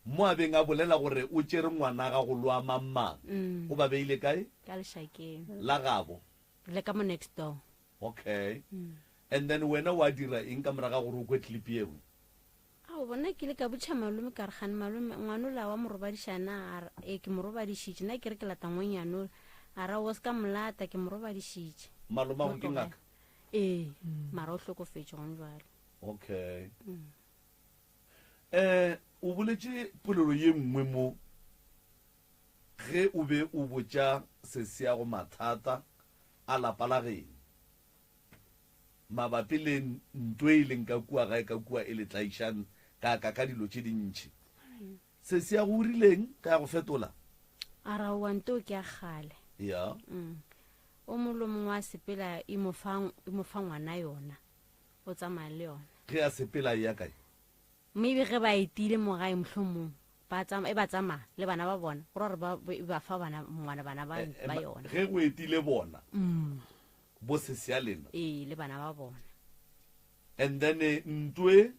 [SPEAKER 4] mo a beng a bolela gore o tšere ngwana ga go loa mammang o ba beile kae
[SPEAKER 2] ka lešakeng
[SPEAKER 4] la gabo
[SPEAKER 2] le ka mo next door
[SPEAKER 4] okay and then wena wa dira eng ka moraga gore o kwe clip eo
[SPEAKER 2] ao bona ke le ka botšha malome ka re gane malome ngwana la wa morobadišana ke morobadišitše nna ke re ke lata ngwenyano a ra o se ka molata ke morobadišitše
[SPEAKER 4] malome go ke ngaka
[SPEAKER 2] mara o hlokofetše gone jalo
[SPEAKER 4] okay o boletše polelo ye nngwe mo ge o be o botša sesea go mathata a lapa la geng mabapi le ntwe e leng ka kua gae ka kua e le tlaišang ka dilo tše dintšhi sesea go rileng ka ya go fetola
[SPEAKER 2] a ra wante o ke a gale
[SPEAKER 4] ya
[SPEAKER 2] o molomong wa sepela e mo fa ngwana yona o tsamaya le yona
[SPEAKER 4] ge a sepela ya kae
[SPEAKER 2] maybe ge ba etile mo gae mohlomong ba tsamaya le bana ba bona gore ba fa ngwana bana ba yona
[SPEAKER 4] ge go etile bona bo sesea lena
[SPEAKER 2] le bana ba bona
[SPEAKER 4] and then ntwe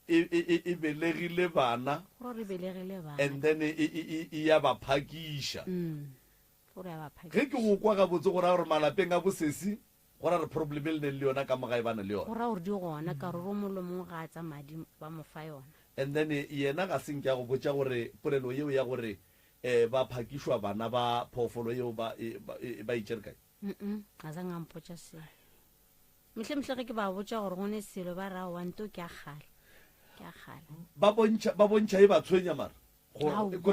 [SPEAKER 4] e belegile bana
[SPEAKER 2] gore belegile bana
[SPEAKER 4] and then e ya ba phakiša ge ke go kwa ga botse gore a gore malapeng a bosesi gore re problem le neng le yona ka mogae bana le yona
[SPEAKER 2] gore gore di gona ka roro molomong ga tsa madi ba mo fa yona
[SPEAKER 4] and then yena ga senke ya go botša gore polelo yeo ya gore ba phakišwa bana ba phoofolo yeo ba itšere kae
[SPEAKER 2] ga sa ngampotša selo mehle ge ke ba botša gore gone selo ba ra wanto ke a gale
[SPEAKER 4] ba bontšha e ba tshwenya mara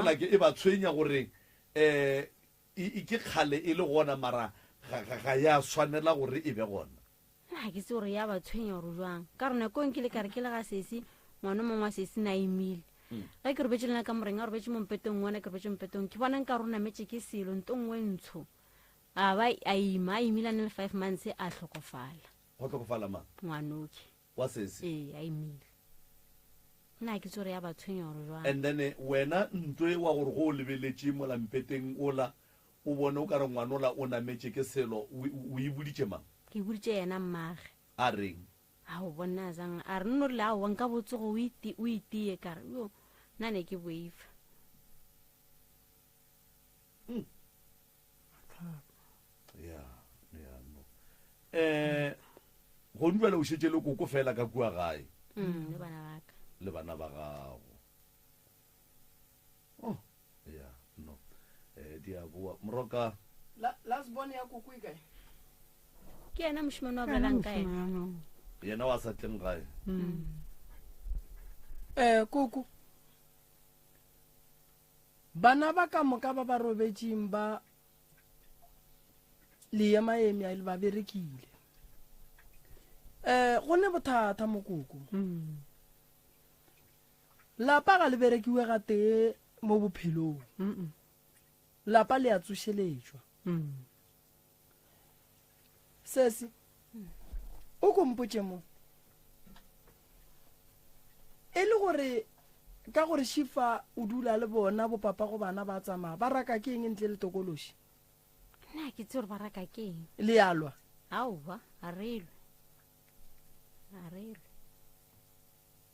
[SPEAKER 4] like e ba tshwenya gore ke kgale e le gona mara ga ya swanela gore e be gona
[SPEAKER 2] ga ke se gore ya ba tshwenya gore jwang ka rona ko nkile ka re ke le ga sesi ngwana mongwe wa sesi na emile ga ke re betse lena ka moreng a re betse mo mpetong ngwana ke re betse mpetong ke bona nka rona metse ke selo nto ngwe ntsho a ba a emile le 5 months a hlokofala
[SPEAKER 4] go tlhokofala mang
[SPEAKER 2] ngwanoke
[SPEAKER 4] wa sesi
[SPEAKER 2] a emile nna ke tsore ya ba tshwenya gore jwang
[SPEAKER 4] and then wena ntwe wa gore go o lebeletše mo lampeteng ola o bone o ka re ngwanola o nametse ke selo o e boditše mang
[SPEAKER 2] ke boditše yena mmage
[SPEAKER 4] a reng
[SPEAKER 2] a o bona zang a re nno le a wa nka botsogo o itie ka re yo nna ne ke boifa
[SPEAKER 4] no go ntwele o šetše le koko fela ka kua gae le bana ba gago no di a boa moroka
[SPEAKER 1] last born ya koko e kae
[SPEAKER 2] ke yena mošimane wa belang kae
[SPEAKER 4] yena wa sa tleng gae
[SPEAKER 1] koko bana ba ka moka ba ba robetšeng ba le maemi a le ba berekile go ne bothata mo koko lapa ga le berekiwe ga tee mo bophelong lapa le a tsošeletswa sesi o kompotse mo e le gore ka gore Shifa o dula le bona bopapa go bana ba tsamaya ba raka ke eng ntle le tokološi
[SPEAKER 2] nna ke tse gore ba raka ke eng
[SPEAKER 1] le yalwa
[SPEAKER 2] aowa a relwe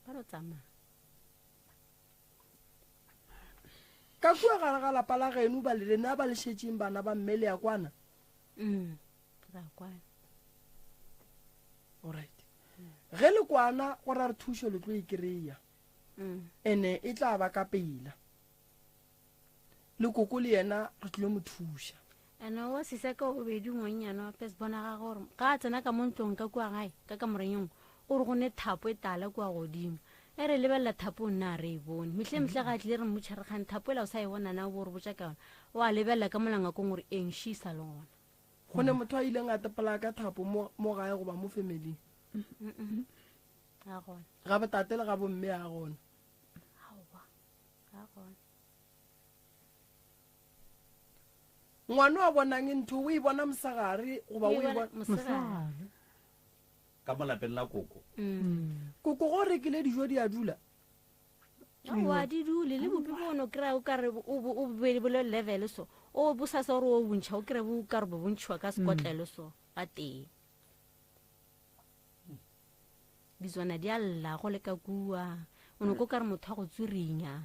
[SPEAKER 2] ba lo tsamaya
[SPEAKER 1] ka kua gare ga lapa la geno ba le lena ba le šetšeng bana ba mmele ya kwana
[SPEAKER 2] ra kwana
[SPEAKER 1] alright ge le kwana go ra re thušo le tlo e kry-a ene e tla ba ka pela le koko le yena re tlile mo thuša
[SPEAKER 2] ane wa siseka o bedi ngwanyana wa pes bona ga gore ga a tsena ka mo ntlong ka kua gae ka morenyong o re go ne thapo e tala kua godimo e re lebelela thapo o nna a re e bone metlhe ga tlile re mmotšharegane thapo ela o sa e bonana o bo re botsa ka yone o a lebelela ka molangakong gore eng šisa le gona
[SPEAKER 1] go ne motho a ileng a tepela ka thapo mo gae goba mo familing
[SPEAKER 2] ga gona
[SPEAKER 1] ga botate le ga bomme a gona
[SPEAKER 2] ga gona
[SPEAKER 1] ngwana wa bonang ntho o e bona mosagare goba o e bona
[SPEAKER 2] mosegare
[SPEAKER 4] ka molapeng la koko
[SPEAKER 1] koko go rekile dijo di a dula
[SPEAKER 2] wa di dule le bopi bono kry-a o kare o bobedi bole level so o bosasa gore o bontšha o kry-e bo kare bo bontšhiwa ka sekotlelo so a teng ditswana di a lla go le ka kua o ne ko kare motho a go tsurinya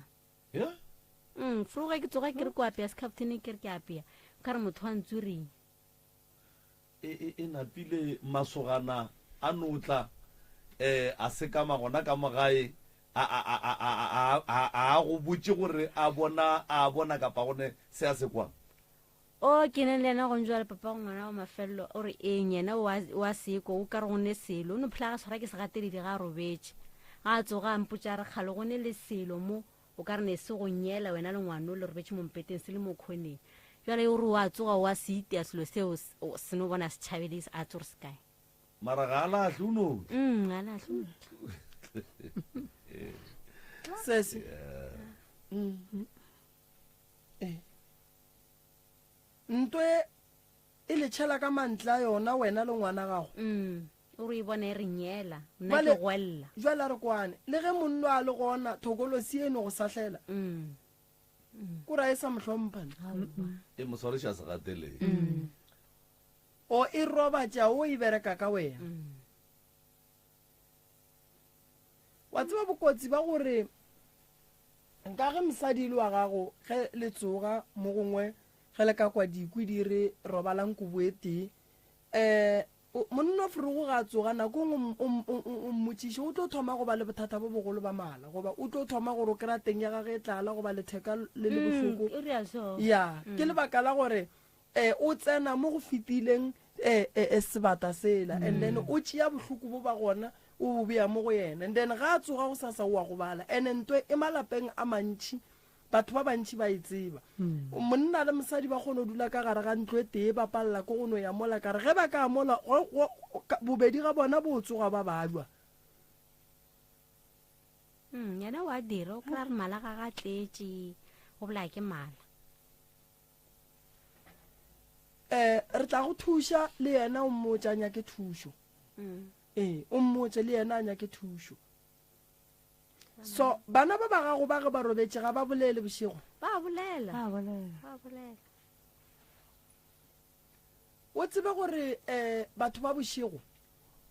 [SPEAKER 2] fologa ke tsoga ke re ko apea secaptain ke re ke apea ka re motho a ntsurinya
[SPEAKER 4] e napile masogana a notla a sekama gona ka mogae a go botse gore a bona kapa gone se a se kwang
[SPEAKER 2] o ke ne le ena go njwa le papa go ngwana wa mafelelo o re eng yena wa seko o ka re gone selo o ne phela ga tshwara ke segateledi ga a robetse ga a tsoga a mpotsa re kgale gone le selo mo o ka re ne se go nyela wena le ngwana o le robetse mo mpeteng se le mo kgoneng jale o re wa tsoga wa se itea selo seo se no bona setšhabedi a tso re se kae
[SPEAKER 4] mara ga a latlhe o notle
[SPEAKER 2] a latlhe
[SPEAKER 1] sese ntwe e le tšhela ka mantla yona wena le ngwana gago
[SPEAKER 2] o re e bona e re nyela nna ke gwella
[SPEAKER 1] jwale re kwane le ge monno a le gona thokolosi eno go sahlela kora e sa mohlomphane
[SPEAKER 4] e moswareša se gateleng
[SPEAKER 1] o e robatša o e bereka ka wena wa tseba bokotsi ba gore nka ge mosadi le wa gago ge le tsoga mo gongwe ge le ka kwa dikwi di re robalang koboetee monna forogo ga a tsoga nako o mmotšiše o tlo thoma go ba le bothata bo bogolo ba mala goba o tlo thoma gore o kry-a teng ya gage e tlala goba letheka le le bohloko ya ke lebaka la gore o tsena mo go fetileng sebata sela and then o tšea bohloko bo ba gona o bea mo go yena and then ga a tsoga go sasa o wa go bala and ntwe e malapeng a mantši batho ba bantši ba e tseba monna le mosadi ba kgone go dula ka gare ga ntlo e tee ba palela ko go no ya mola kare ge ba ka mola bobedi ga bona bo tsoga ba balwa
[SPEAKER 2] yena wa dira o kry-a re mala ga ga tletše go bolaya ke mala
[SPEAKER 1] re tla go thuša le yena o mmotsa a nyake thušo o mmotse le yena a nyake thušo so bana ba ba gago ba ge ba robetse ga ba bolele bošego
[SPEAKER 2] ba bolela
[SPEAKER 1] o tsebe gore batho ba bošego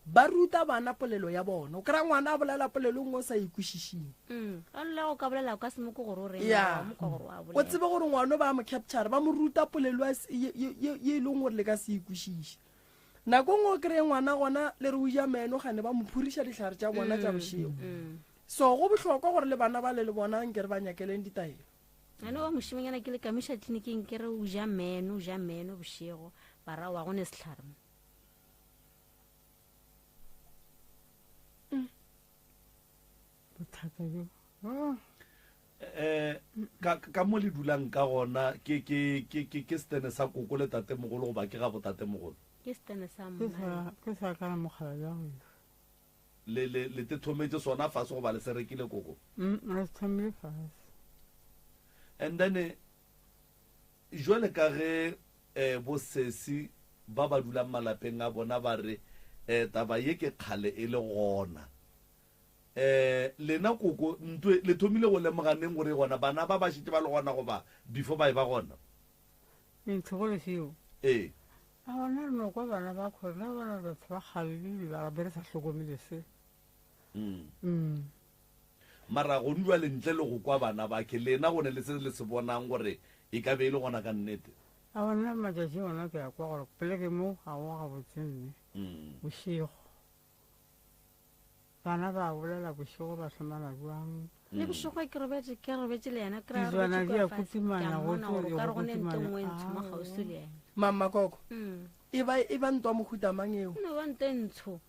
[SPEAKER 1] ba ruta bana polelo ya bona o kry-a ngwana a bolela polelo ngwe o sa ikwešišing
[SPEAKER 2] a lela go ka bolela o ka se moko gore o re
[SPEAKER 1] o tsebe gore ngwana ba mo capture ba mo ruta polelo ye e leng gore le ka se ikwešiše nako ngwe o kry-e ngwana gona le re o ja meno gane ba mo phuriša ditlhare tša bona tša bošego so go bohlokwa gore le bana ba le bona nke re ba nyakeleng ditaelo
[SPEAKER 2] ane wa mošimanyana ke le kamiša tleliniking ke re o ja meno bošego bara wa gone setlhare
[SPEAKER 3] bothata jo
[SPEAKER 4] ka mo le dulang ka gona ke stene sa koko le tatemogolo goba ke ga botatemogolo
[SPEAKER 2] ke stene sa
[SPEAKER 3] ke sa kana mogala ja go
[SPEAKER 4] le te thometse sona fase go ba le se rekile koko
[SPEAKER 3] re se thomile fase.
[SPEAKER 4] and then jwale ka ge bosesi ba ba dulang malapeng a bona ba re taba ye ke kgale e le gona lena koko ntwe le thomile go lemoganeng gore gona bana ba ba šitse ba le gona goba before ba e ba gona
[SPEAKER 3] ntho go le seo
[SPEAKER 4] ee
[SPEAKER 3] a bona re no kwa bana ba kgona bona batho ba kgalile ba be re sa hlokomele se.
[SPEAKER 4] mara go ndwa le ntle le go kwa bana ba ke lena go ne le se le se bonang gore e ka be e le gona ka nnete
[SPEAKER 3] a bona matšatši ona ke ya kwa gore pele ke mo ga o ga botsenne bošego bana ba bolela bošego ba hlomana jwang
[SPEAKER 2] le bošego ke robetse le yena
[SPEAKER 3] Dizwana di a kutimana go
[SPEAKER 2] ka re go ne nte nngwe ntsho mo gausi le yena
[SPEAKER 1] mamma koko e ba ntwa mohuta mang eo
[SPEAKER 2] no wa nte ntsho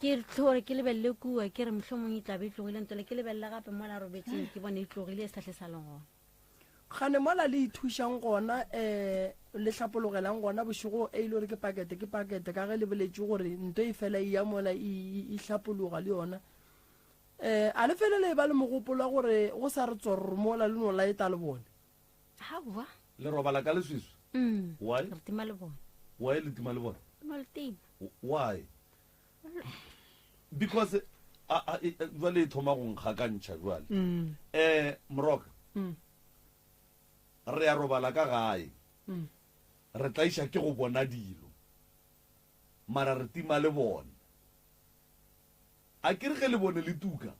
[SPEAKER 2] ke tlhore ke lebelle kua ke re mohlomong e tla be tlogile ntole ke lebelle gape mo la robetseng ke bone e tlogile e sa tle sa leng gona
[SPEAKER 1] gane mola le ithušang gona le hlapologelang gona bošego e ile gore ke pakete ka ge le boletse gore nto e fela e ya mola e hlapologa le yona a le fele le ba le mogopolo gore go sa re tsorro mola le no la eta le bone
[SPEAKER 2] hawa
[SPEAKER 4] le robala ka leswiso why
[SPEAKER 2] re tima le bone
[SPEAKER 4] why le tima le bona
[SPEAKER 2] mo le tima
[SPEAKER 4] why because jwale e thoma go nkga ka ntšha jwale moroka re ya robala ka gae re tla iša ke go bona dilo mara re tima le bone a ke re ge le bone le tuka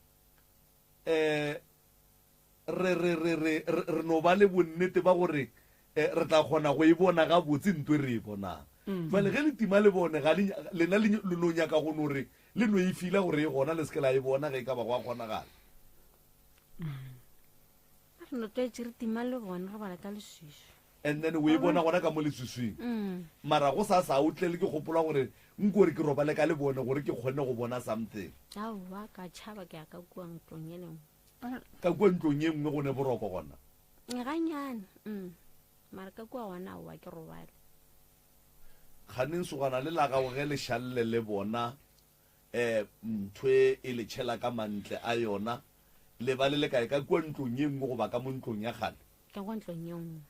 [SPEAKER 4] re no ba le bonnete ba gore re tla kgona go e bona ga botse ntwe re e bonang jale ge le tima le bone lena le no nyaka go nore le no e fila gore e gona le seke la e bona ge e ka ba go a kgonagala
[SPEAKER 2] re no tlwaetse re tima le bone re bala ka leswiso
[SPEAKER 4] and then o e bona gona ka mo leswiswing mara go sa o tlele ke gopola gore nko gore ke robale ka le bone gore ke kgone go bona something
[SPEAKER 2] aowa ka tšhaba ke ya ka kua ntlong e lengwe
[SPEAKER 4] ka kua ntlong e nngwe go ne boroko gona
[SPEAKER 2] ganyane mara ka kua gona aowa ke robale
[SPEAKER 4] kganeng sogana le la gago ge le šalle le bona nthwe e le tšhela ka mantle a yona le ba le kae ka kua ntlong e nngwe goba ka mo ntlong ya kgale
[SPEAKER 2] ka kua ntlong e nngwe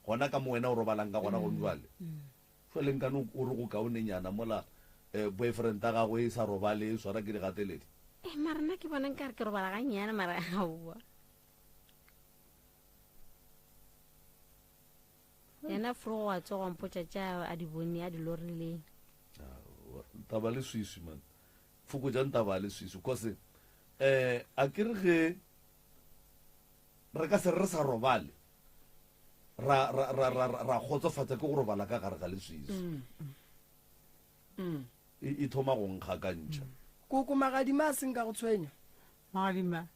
[SPEAKER 4] gona ka mo wena o robalang ka gona go jwale feleng kane o re go kaonenyana mola boyfriend a gago e sa robale e swara ke digateledi
[SPEAKER 2] mara nna ke bona nkare ke robala ganyana mara aowa yena forogo wa tsogo mpotsa tša a di bone a di lorileng
[SPEAKER 4] taba le swiswi man fokotjang taba le swiswi kose a ke re ge re ka se re sa robale ra khotsofatsa ke go robala ka gare ga leswiswi e thoma go nkga ka ntšha
[SPEAKER 1] koko magadima a seng ka go tshwenya
[SPEAKER 3] magadima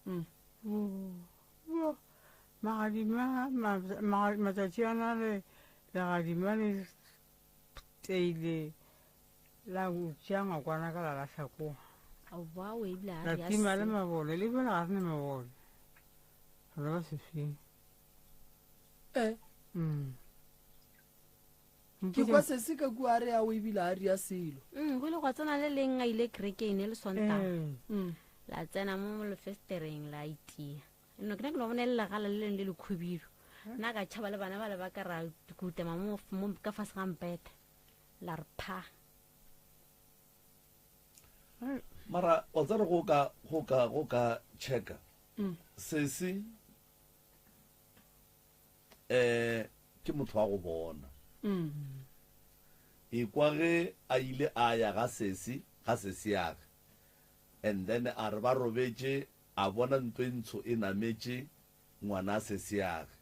[SPEAKER 3] matšatši ana legadima le teile la utšea ngakwana ka la lahlakoa
[SPEAKER 2] aowa o ebile a
[SPEAKER 3] la
[SPEAKER 2] re
[SPEAKER 3] tima le mabole le bona ga se ne mabole ga ba sefeng
[SPEAKER 1] ke kwa sese ka kua a re a o ebile a ria selo
[SPEAKER 2] go le gwa tsena le leng a ile kerekene le sontaga la tsena mo lefestereng la itia no ke na ke lo bona le legala le leng le le khubilo nna ka tšhaba le bana ba le ba ka ra kutema mo ka fase ga mpeta la re pha
[SPEAKER 4] mara o tsere go ka checka sese ke motho wa go bona e kwa ge a ile a ya ga sese yage and then a re ba robetse a bona ntwentsho e nametše ngwana sese yage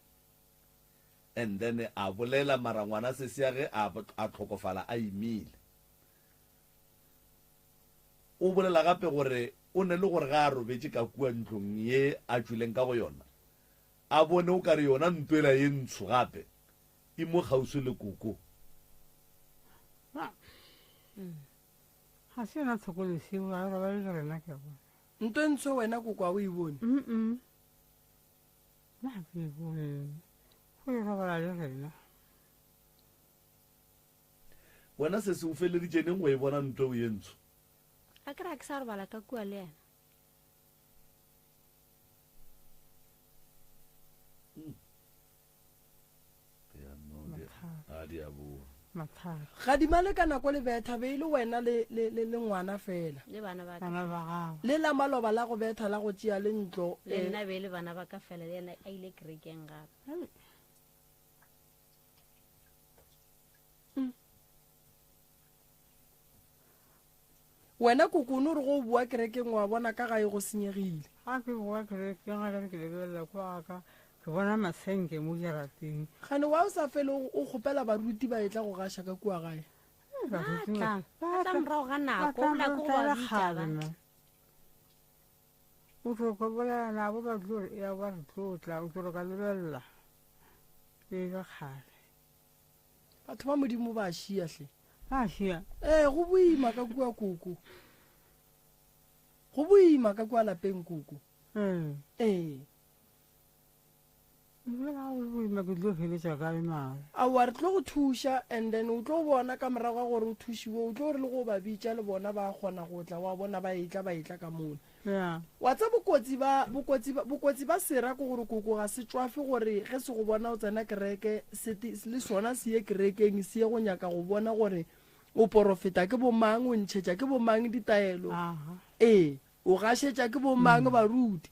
[SPEAKER 4] and then a bolela mara ngwana sese yage a tlhokofala a imile o bolela gape gore o ne le gore ga a robetse ka kua ntlong ye a tswileng ka go yona a bone o kare yona ntwela ye ntsho gape e mo kgausi le koko
[SPEAKER 3] ga se yona tshokolesego a roba le rena ke bona
[SPEAKER 1] nto ntsho wena koko a o e bone
[SPEAKER 3] nna ke e bone go e robala le rena
[SPEAKER 4] wena se se o feleditšeneng go e bona ntwe o ye ntsho
[SPEAKER 2] a kry-a ke sa robala ka kua le ena
[SPEAKER 4] a di a bua
[SPEAKER 3] mathata
[SPEAKER 1] ga di male ka nako le betha be ile wena le ngwana fela
[SPEAKER 2] le bana ba ka
[SPEAKER 3] bana ba gago
[SPEAKER 1] le la maloba la go betha la go tšea le ntlo
[SPEAKER 2] le nna be le bana ba ka fela le ena a ile kerekeng gape
[SPEAKER 1] wena kokone re go bua kerekeng wa bona ka gae go senyegile
[SPEAKER 3] ga ke boa kerekeng ga ke lebelela kwa ka ke bona masenke mo jarateng
[SPEAKER 1] gane wa o sa fele o kgopela baruti ba etla go gaša ka kua gae
[SPEAKER 2] tla morago ga nako o nako go ba bitša ba
[SPEAKER 3] o tlo go bolela nabo ba tlo ya ba re tlotla o tlo ka lebelela le ka kgale
[SPEAKER 1] batho ba modimo ba šiahle
[SPEAKER 3] a šia
[SPEAKER 1] go boima ka kua koko go boima ka kua lapeng koko
[SPEAKER 3] boima ke tlo feletša ka lemala
[SPEAKER 1] a wa re tlo go thuša and then o tlo bona ka morago ga gore o thušiwe o tlo re le go ba bitša le bona ba kgona go tla wa bona ba etla ka mona
[SPEAKER 3] ya
[SPEAKER 1] wa tsa bokotsi ba sera ko gore koko ga se tswafe gore ge se go bona o tsena kereke le sona se ye kerekeng se ye go nyaka go bona gore o porofeta ke bomang o ntšhetša ke bomang ditaelo o gašetša ke bomang baruti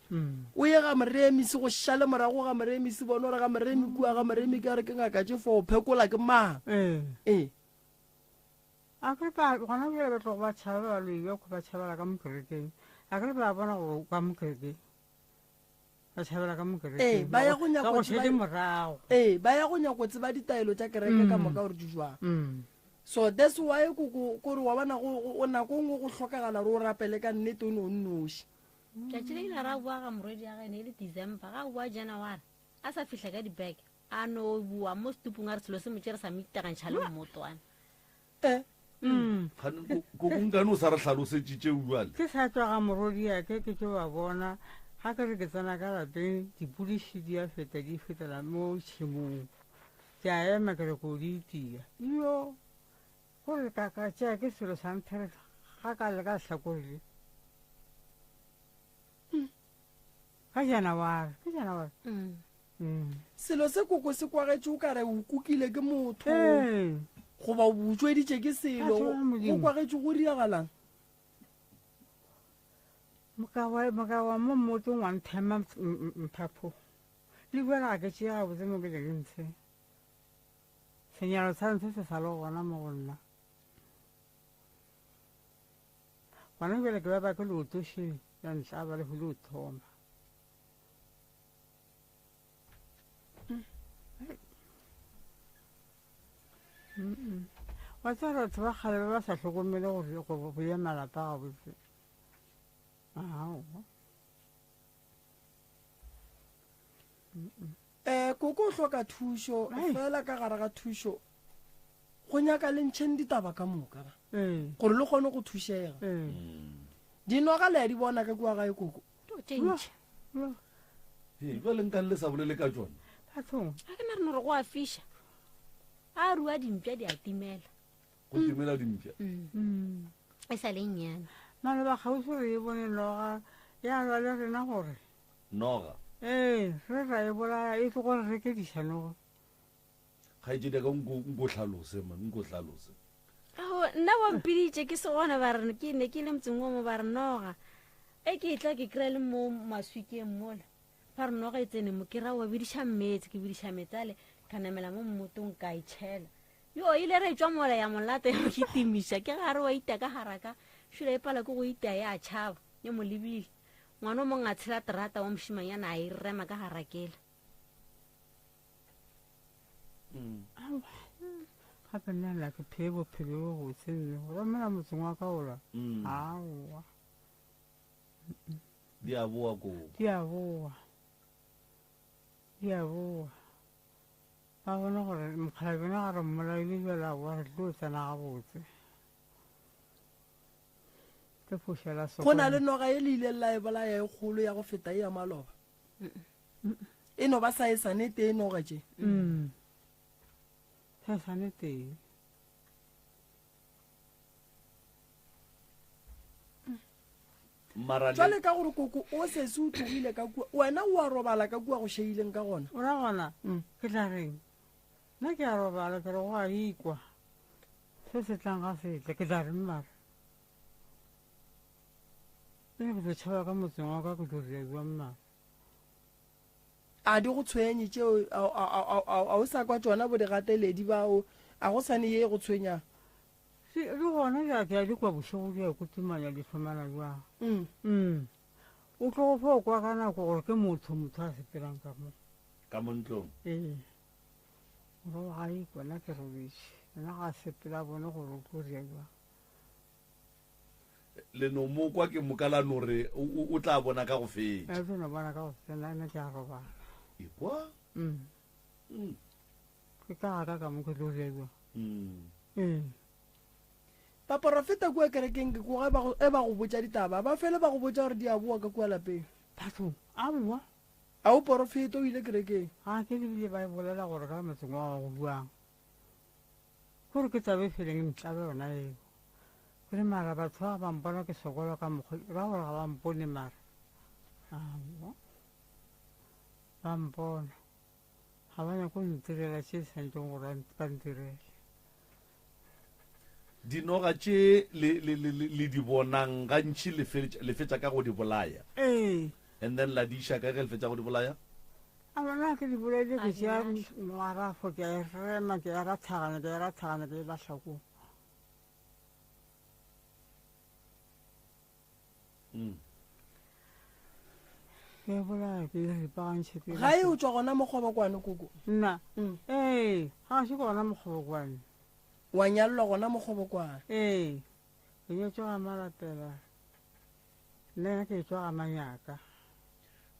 [SPEAKER 1] o ye ga moremisi go šale morago ga moremisi bone gore ga moremi kua ga moremi ka re ke ngaka tše fo phekola ke mang
[SPEAKER 3] a ke ba gona bjale ba tlo ba tšhaba ba loile go ba tšhabela ka mokerekeng a ke ba bona go ka mokerekeng ba tšhabela ka mokerekeng
[SPEAKER 1] ba ya go nyaka
[SPEAKER 3] go šetse morago
[SPEAKER 1] ba ya go nyako tseba ditaelo tša kereke ka moka gore di jwang so that's why kore wa bona o nako ngwe go tlhokagala re o rapele ka nnete o ne o nnoši
[SPEAKER 2] tšatši le ile ra bua ga morwedi ya gane e le december ga o bua january a sa fitlha ka dibeke a no bua mo setupong a re selo se motse re sa moitekantšha le mmotwana
[SPEAKER 4] kokonkane o sa re tlhalosetšitše uale
[SPEAKER 3] ke sa tswa ga morodi yake ke tse ba bona ga ke re ke tsena ka lapeng dipodiši di a feta di fetela mo tšhimong ke a ema ke re ko di itia yo gore kaka tšea ke selo sa nthere ga ka le ka hlakorele ka january
[SPEAKER 1] selo se koko se kwagetše o kare o kukile ke motho goba o botsweditše ke selo o kwagetše go diragalang
[SPEAKER 3] mokawa mo mmotong wa nthema mphapho le buela ga ke tšea gabotse mo ke lekentshe senyalo sa ntshe se sa le gona mo go nna gona bjale ke ba ke leotoše ya ntlha ba le go le o thoma wa tsara batho ba kgale ba ba sa tlhokomele gore go ye malapa ga botse
[SPEAKER 1] koko o hloka thušo fela ka gare ga thušo go nyaka le ntšheng ditaba ka moka ba gore le kgone go thušega dinoga le ya di bona ka kua gae koko
[SPEAKER 4] ba lenkane le sa bolele ka tsone
[SPEAKER 3] bathong
[SPEAKER 2] a ke na re no re go a fiša a rua dimpša di a timela
[SPEAKER 4] go timela dimpša
[SPEAKER 2] e sa le nnyane
[SPEAKER 3] mane ba kgausi re e bone noga ya lwa le rena gore
[SPEAKER 4] noga
[SPEAKER 3] re ra e bolaya e tlo gore re ke dišanogo
[SPEAKER 4] kgaetšedi ka nko tlhalose man nko tlhalose
[SPEAKER 2] nna wampiditše ke se gona ba re ke ne ke le motseng o mo ba re noga e ke tla ke kry-a le mo maswikeng mola ba re noga e tsene mo ke ra wa bediša mmetse ke bediša metsale ka namela mo mmotong ka itšhela yo ile re tswa mola ya molata ya ke timiša ke gare wa ita ka haraka šula e pala ke go ita ya tšhaba ye mo lebile ngwana o mongwe a tshela terata wa mošimanyana a e rema ka harakela
[SPEAKER 3] gape nna la ke phee bophelo bo botse nne go romela motseng wa ka ola aowa
[SPEAKER 4] di a boa koo
[SPEAKER 3] di a boa ba bona gore mokgala bone ga re mmolaile bjela boa re tlo tsena ga botse ke fošela
[SPEAKER 1] go na le noga e le ile la e bolaya e kgolo ya go feta e ya maloba e no ba sa e sanete e noga tše
[SPEAKER 3] sa sane teng
[SPEAKER 4] Mara le-
[SPEAKER 1] jwale ka gore koko o sese o tlogile ka kua wena o a robala ka kua go sheileng ka gona
[SPEAKER 3] o ra gona
[SPEAKER 1] Mm.
[SPEAKER 3] ke tla reng nna ke a robala ke re go a ikwa se se tlang ga setle ke tla reng mara ene ke tlo tšhaba ka motseng wa ka ke tlo rewa mmara
[SPEAKER 1] a di go tshwenye tšeo a o sa kwa tsona bo digateledi bao a go sane ye go tshwenyang
[SPEAKER 3] le gona jaake a dikwa bošego di ya kotumanya di tlhomana jwang o tlo go fa o kwa ka nako gore ke motho a sepelang ka mo
[SPEAKER 4] ka mo ntlong
[SPEAKER 3] ee gore ga ikwa nna ke robetse nna ga sepela bone gore o tlo ria jwang
[SPEAKER 4] leno mo kwa ke mokalano re o tla bona ka go fetša
[SPEAKER 3] a tsona bona ka go tsena ene ke a robala
[SPEAKER 4] ekwa
[SPEAKER 3] ke ka ga ka mo ke tlo ria jwang ee
[SPEAKER 1] baporofeta kua kerekeng ke koga e ba go botsa ditaba ba fele ba go botsa gore di a boa ka kua lapeng
[SPEAKER 3] bathong a boa
[SPEAKER 1] a o porofeta o ile kerekeng
[SPEAKER 3] ga ke lebile ba e bolela gore ka motseng wa go buang gore ke tabe feleng ntlabe yona eo kore mara batho ba bampona ke sokola ka mokgwa ba gore ga bampone mara bampona ga ba nyako ntirela tše santseng gore ba ntirele
[SPEAKER 4] dinoga tše le di bonang gantši le fetša ka go di bolaya
[SPEAKER 3] ee
[SPEAKER 4] and then la di iša ka ge le fetša go di bolaya
[SPEAKER 3] a bona ke di bolele ke tšea marafo ke a e rema ke a rathagana ke e latlhakong ke e bolaya ke e ripagantšhe
[SPEAKER 1] ga e o tswa gona mokgobokwane koko
[SPEAKER 3] nna ee ga se gona mokgobokwane
[SPEAKER 1] wa nyalelwa gona mokgobokwane
[SPEAKER 3] ee ke nyetswe ga malapela nna ke tswa ga manyaka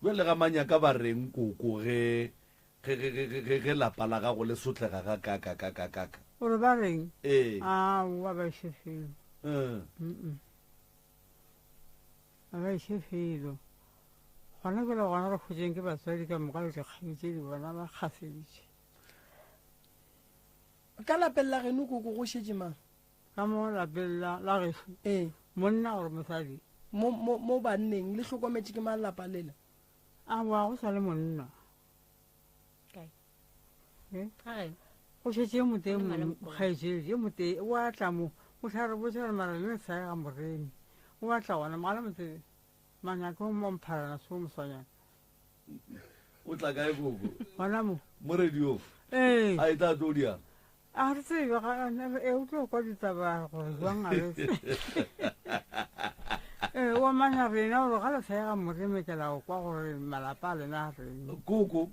[SPEAKER 4] jale ga manyaka ba reng koko ge lapa la gago le sotlega ga kaka
[SPEAKER 3] gore ba reng
[SPEAKER 4] ee
[SPEAKER 3] aowa ba iše felo a ba iše felo gona ke le gona re kgotseng ke batswadi ka moka le dikgang tse di bona ba kgafeditše
[SPEAKER 1] ka lapeng la geno koko go šetse mang
[SPEAKER 3] ka mo lapeng la geso
[SPEAKER 1] ee
[SPEAKER 3] monna gore mosadi
[SPEAKER 1] mo banneng le tlhokometse ke mang lapa lela
[SPEAKER 3] a boa go sa le monna go šetse mote kgaetsedi mote o a tla mo o tla re botse gore mara le sa ga moremi o a tla gona mogala motse manyaka o mompharana se o moswanyana
[SPEAKER 4] o tla kae koko
[SPEAKER 3] gona mo
[SPEAKER 4] mo radio
[SPEAKER 3] ee
[SPEAKER 4] a e tla tlo diang
[SPEAKER 3] a re tsebe e o tlo kwa ditaba gore jwang a bese ee wa manya rena gore ga le sa ga moremi ke la o kwa gore malapa a lena a rena
[SPEAKER 4] koko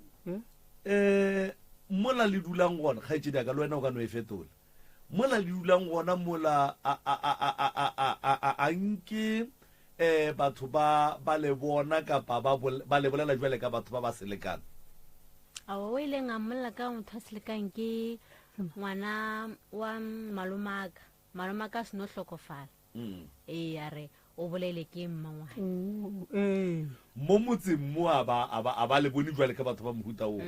[SPEAKER 4] mola le dulang gona kgaetsedi aka le wena o ka no e fetola mola le dulang gona mola a nke batho ba le bona kapa ba le bolela jwale ka batho ba ba selekana
[SPEAKER 2] ao o ileng a mmolela ka motho a selekang ke ngwana wa malomaka a seno tlhokofala ee a re o bolele ke mmangwane
[SPEAKER 3] ee
[SPEAKER 4] mo motseng mo a ba le bone jwale ka batho ba mohuta o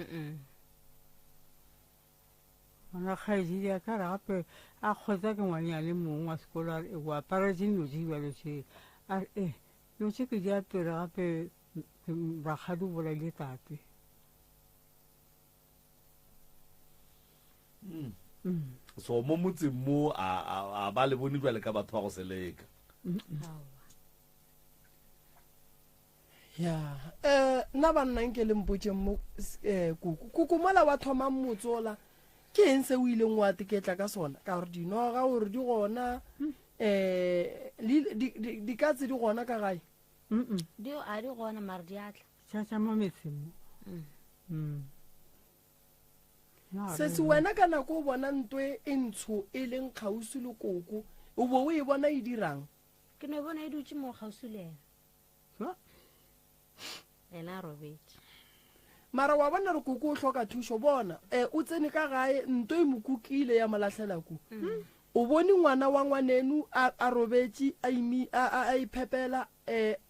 [SPEAKER 3] ona kgaetsedi a ka re gape a kgwetsa ke ngwanyane mongwe wa sekolo a re o aparetse dilo tse dibalotse a re dilo tse ke di apere gape rakgadi o bolaile tate
[SPEAKER 4] so mo motseng mo a ba le bone jwale ka batho ba go seleka
[SPEAKER 1] ya nna ba nnang ke lempotšeng mo koko mola wa thomang motsola ke eng se o ileng wa teketla ka sona ka gore dinoga gore di gona di ka tse di gona ka gae
[SPEAKER 2] a di gona mare di atla
[SPEAKER 3] tšhatša mo metseng
[SPEAKER 1] sese wena ka nako o bona ntwe e ntsho e leng kgausi le koko o bo o e bona e dirang
[SPEAKER 2] ke no e bona e dutse mo gausi le ena a robetse
[SPEAKER 1] mara wa bona re koko o hloka thuso bona o tsene ka gae nto e mokukile ya malatlhela ko o bone ngwana wa ngwanenu a robetse a iphepela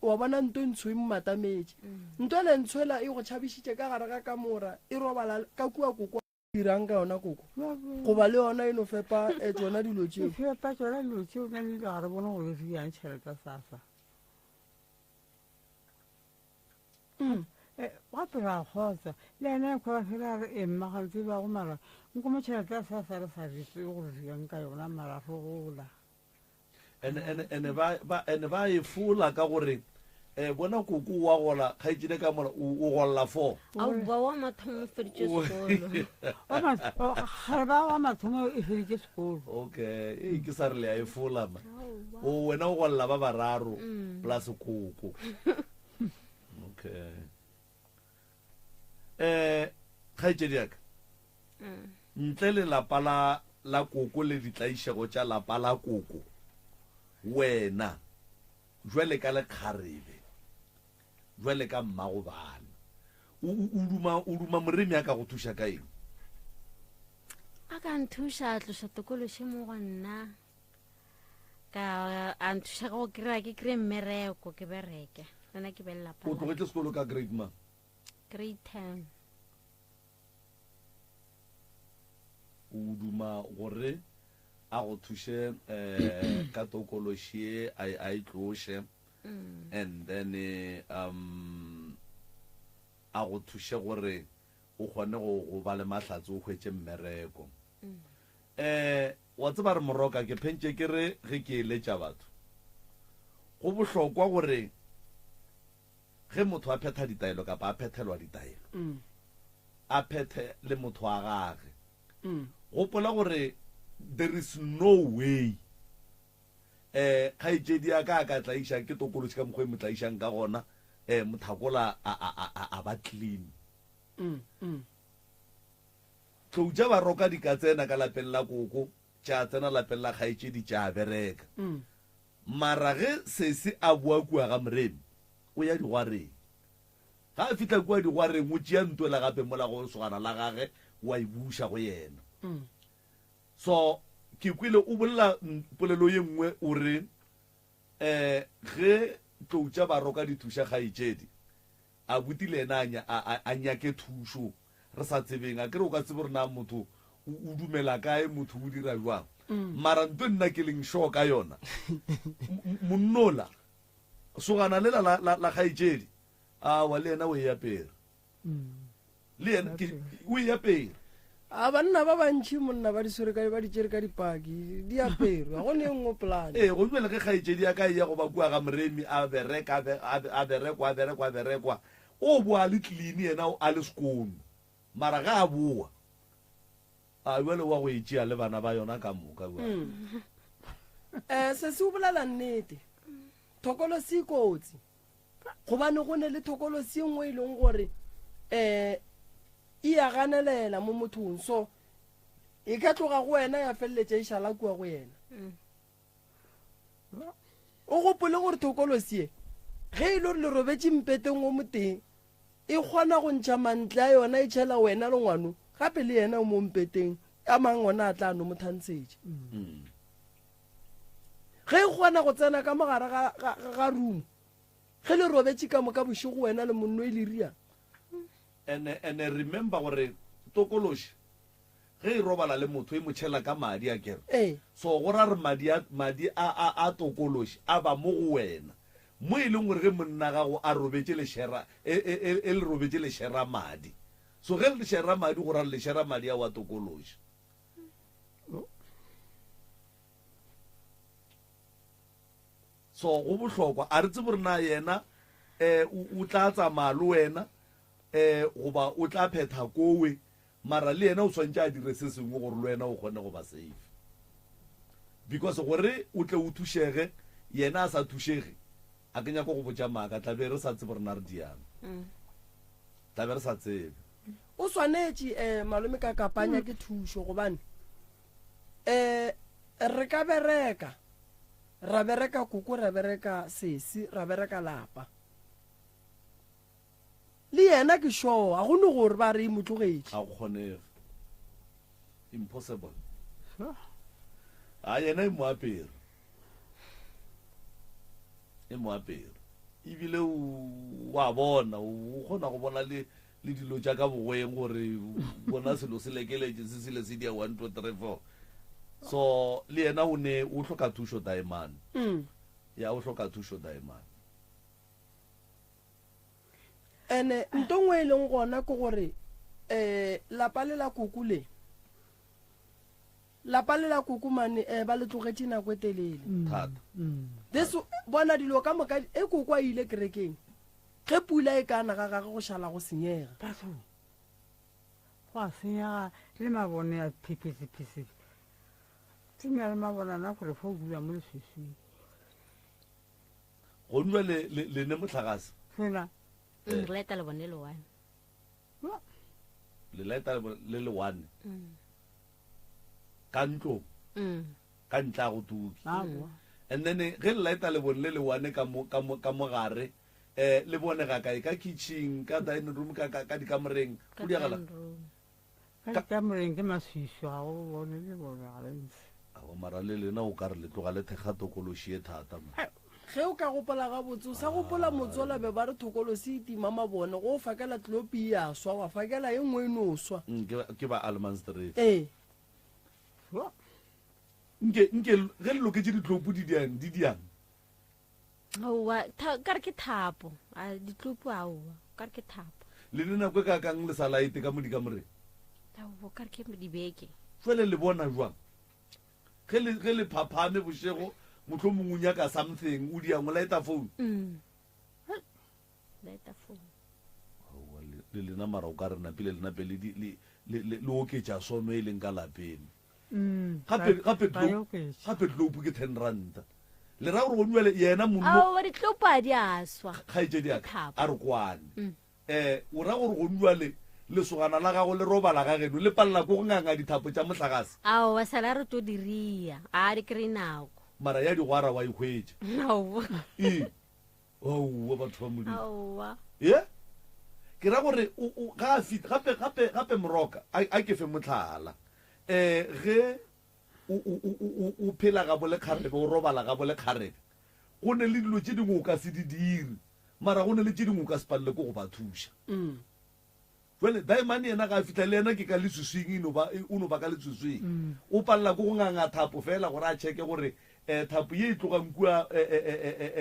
[SPEAKER 1] wa bona nto ntsho e mmatametse nto le ntshwela e go tšhabišitše ka gare ka kamora e robala ka kua koko dirang ka yona koko goba le yona e no fepa tsona dilo tseo
[SPEAKER 3] fepa tsona dilo tseo ka nne gare bona gore di yang tšhelete sasa gape ra kgotsa le ene kgwa fela re emma gantsi ba go mara nko mo tšhelete a sa sa re sa ditse gore riang ka yona mara rogola
[SPEAKER 4] ene ba e fola ka gore bona koko wa gola kgaitsile ka mola o golla 4
[SPEAKER 2] aowa wa mathomo o feditse sekolo
[SPEAKER 3] ga ba wa mathomo e feditse sekolo
[SPEAKER 4] okay ke sa re le a e fola ma o wena o golla ba bararo plus koko okay kgaitsedi yaka ntle le lapa la koko le ditlaišego tša lapa la koko wena jwale ka lekgarebe jwale ka mmago bana o duma moremi a ka go thuša ka eng
[SPEAKER 2] a ka nthuša a tloša tokološe mo go nna a nthuša ka go kry-a ke kry-e mmereko ke bereke lena ke belelapa
[SPEAKER 4] o tlogetse sekolo ka grade ma
[SPEAKER 2] grade 10
[SPEAKER 4] o duma gore a go thuše ka tokološie a e tloše and then a go thuše gore o kgone go ba le mahlatse o hwetše mmereko wa tseba re moroka ke phentše ke re ge ke eletša batho go bohlokwa gore ge motho a phetha ditaelo kapa a phethelwa ditaelo a phethe le motho wa gage gopola gore there is no way kgaitsedi ya ka ka tlaiša ke tokološi ka mokgwa e mo tlaišang ka gona mothakola a ba clean tloutša ba roka di ka tsena ka lapeng la koko tša tsena lapeng la kgaitsedi tša bereka mara ge sese a boa kua ga moremi o ya digwareng ga a fitlha kua digwareng o tšea ntwela gape mola go sogana la gage wa e buša go yena so ke kwile o bolela polelo ye nngwe o re ge tloutša ba roka dithuša kgaitsedi a butile ena a nyake thušo re sa tsebeng a kere o ka tsebe gore na motho o dumela kae motho o dira jwang mara nto nna ke leng sure ka yona monnola sogana lela la kgaitsedi awa le ena o e apere le ena o e apere
[SPEAKER 1] a banna ba bantšhi monna ba di swere ba di tšere ka dipaki di aperwe go ne nngwe polane
[SPEAKER 4] go dumele ge kgaitsedi ya ka ya go ba kua ga moremi a berekwa o boa le tlini yena a le sekono mara ga a boa a jale wa go etšea le bana ba yona ka moka
[SPEAKER 1] se se o bolela nnete thokolo se ikotsi gobane go ne le thokolo se nngwe e leng gore e ya ganelela mo mothong so e ka tloga go wena ya feleletša e šala kua go yena o gopole gore thokolosie ge e le gore le robetše mpeteng o moteng e kgona go ntšha mantle a yona e tšhela wena le ngwano gape le yena o mo mpeteng a mang ona a tla no mothantsetse ge e kgona go tsena ka mogare ga rumo ge le robetše ka moka bošego wena le monno e le riang
[SPEAKER 4] and remember gore tokološi ge e robala le motho e motšhela ka madi a kere so go ra re madi a tokološi a ba mo go wena mo e leng gore ge monna gago a robetše lešera e le robetše lešera madi so ge le lešera madi go ra le lešera madi a wa tokološi so go bohlokwa a re tse gore na yena o tla tsamaya le wena goba o tla phetha kowe mara le yena o swantše a dire se sengwe gore le wena o kgone go ba safe because gore o tle o thušege yena a sa thušege a ke nyako go botša maaka tlabe re sa tsebe re na re diana tlabe re sa tsebe
[SPEAKER 1] o swanetše malome ka kapanya ke thušo gobane re ka bereka ra bereka koko ra bereka sesi ra bereka lapa le yena ke sure ga gone gore ba re motlogetše
[SPEAKER 4] a go kgonege impossible a yena e moapere ebile wa bona o kgona go bona le dilo tša ka bogoeng gore bona selo se lekeletše se sele se dia 1 2 3 4 so le yena o ne o hloka thušo taemane ya o hloka thušo taemane
[SPEAKER 1] ene ntongwe e leng gona ke gore lapa le la kuku mane ba le tlogetse nako e telele
[SPEAKER 4] thata
[SPEAKER 1] this bona dilo ka moka kuku a ile kerekeng ge pula e kana ga gage go šala go senyega
[SPEAKER 3] batho go a senyega le mabone a phiphiphiphi tsenya le mabonana gore fo o dula mo leswiswing
[SPEAKER 4] go nwa le ne motlhagase
[SPEAKER 3] fela
[SPEAKER 2] re laeta le bone le one
[SPEAKER 4] le laeta le le one ka ntlo ka ntla go tuki
[SPEAKER 3] aowa
[SPEAKER 4] and then ge le laeta le bone le one ka mo gare le bone ga kae ka kitchen ka dining room ka dikamoreng go diagala
[SPEAKER 3] ka dikamoreng ke maswiswi ga go bone le bone ga le ntse
[SPEAKER 4] ao mara le lena o ka re le tloga le thekga tokološi e thata
[SPEAKER 1] ge o ka gopola gabotse o sa gopola motsola be ba re thokolosi e tima mabone go o fakela tlopi ya swa wa fakela e nngwe e no swa
[SPEAKER 4] ke ba Allman Street
[SPEAKER 1] nke
[SPEAKER 4] ge le loketse ditlopo di diang
[SPEAKER 2] aowa ka re ke thapo ditlopo aowa ka re ke thapo
[SPEAKER 4] le ne nako e ka kang le sa laete ka mo dikamoreng
[SPEAKER 2] aowa ka re ke dibeke
[SPEAKER 4] fele le bona jwang ge le phaphame bošego motlho mongwe nyaka something o diang o laeta phone
[SPEAKER 2] laeta phone
[SPEAKER 4] le lena mara o ka re napile le nape le oketša sono e leng ka lapeng gape tlopo ke 10 ranta le ra gore go nwele yena
[SPEAKER 2] aowa ditlopo a di a swa
[SPEAKER 4] kgaetsedi a re kwane o ra gore go nwale lesogana la gago le robala ga geno le palela ko go nganga dithapo tša motlagase
[SPEAKER 2] aowa sala re to diria a di kry nako
[SPEAKER 4] mara ya digwara wa ikgwetša
[SPEAKER 2] aowa
[SPEAKER 4] owa batho ba modimo
[SPEAKER 2] aowa
[SPEAKER 4] ke ra gore ga fita gape moroka a ke fe motlhala ge o phela ga bole kgarebe o robala ga bole kgarebe go ne le dilo tše dingwe o ka se di dire mara go ne le tše dingwe o ka se palele ko go ba thuša jale daemane yena ga fitlha le yena ke ka leswiswing o no ba ka leswiswing o palela ko go nganga thapo fela gore a checke gore thapo ye e tlogang kua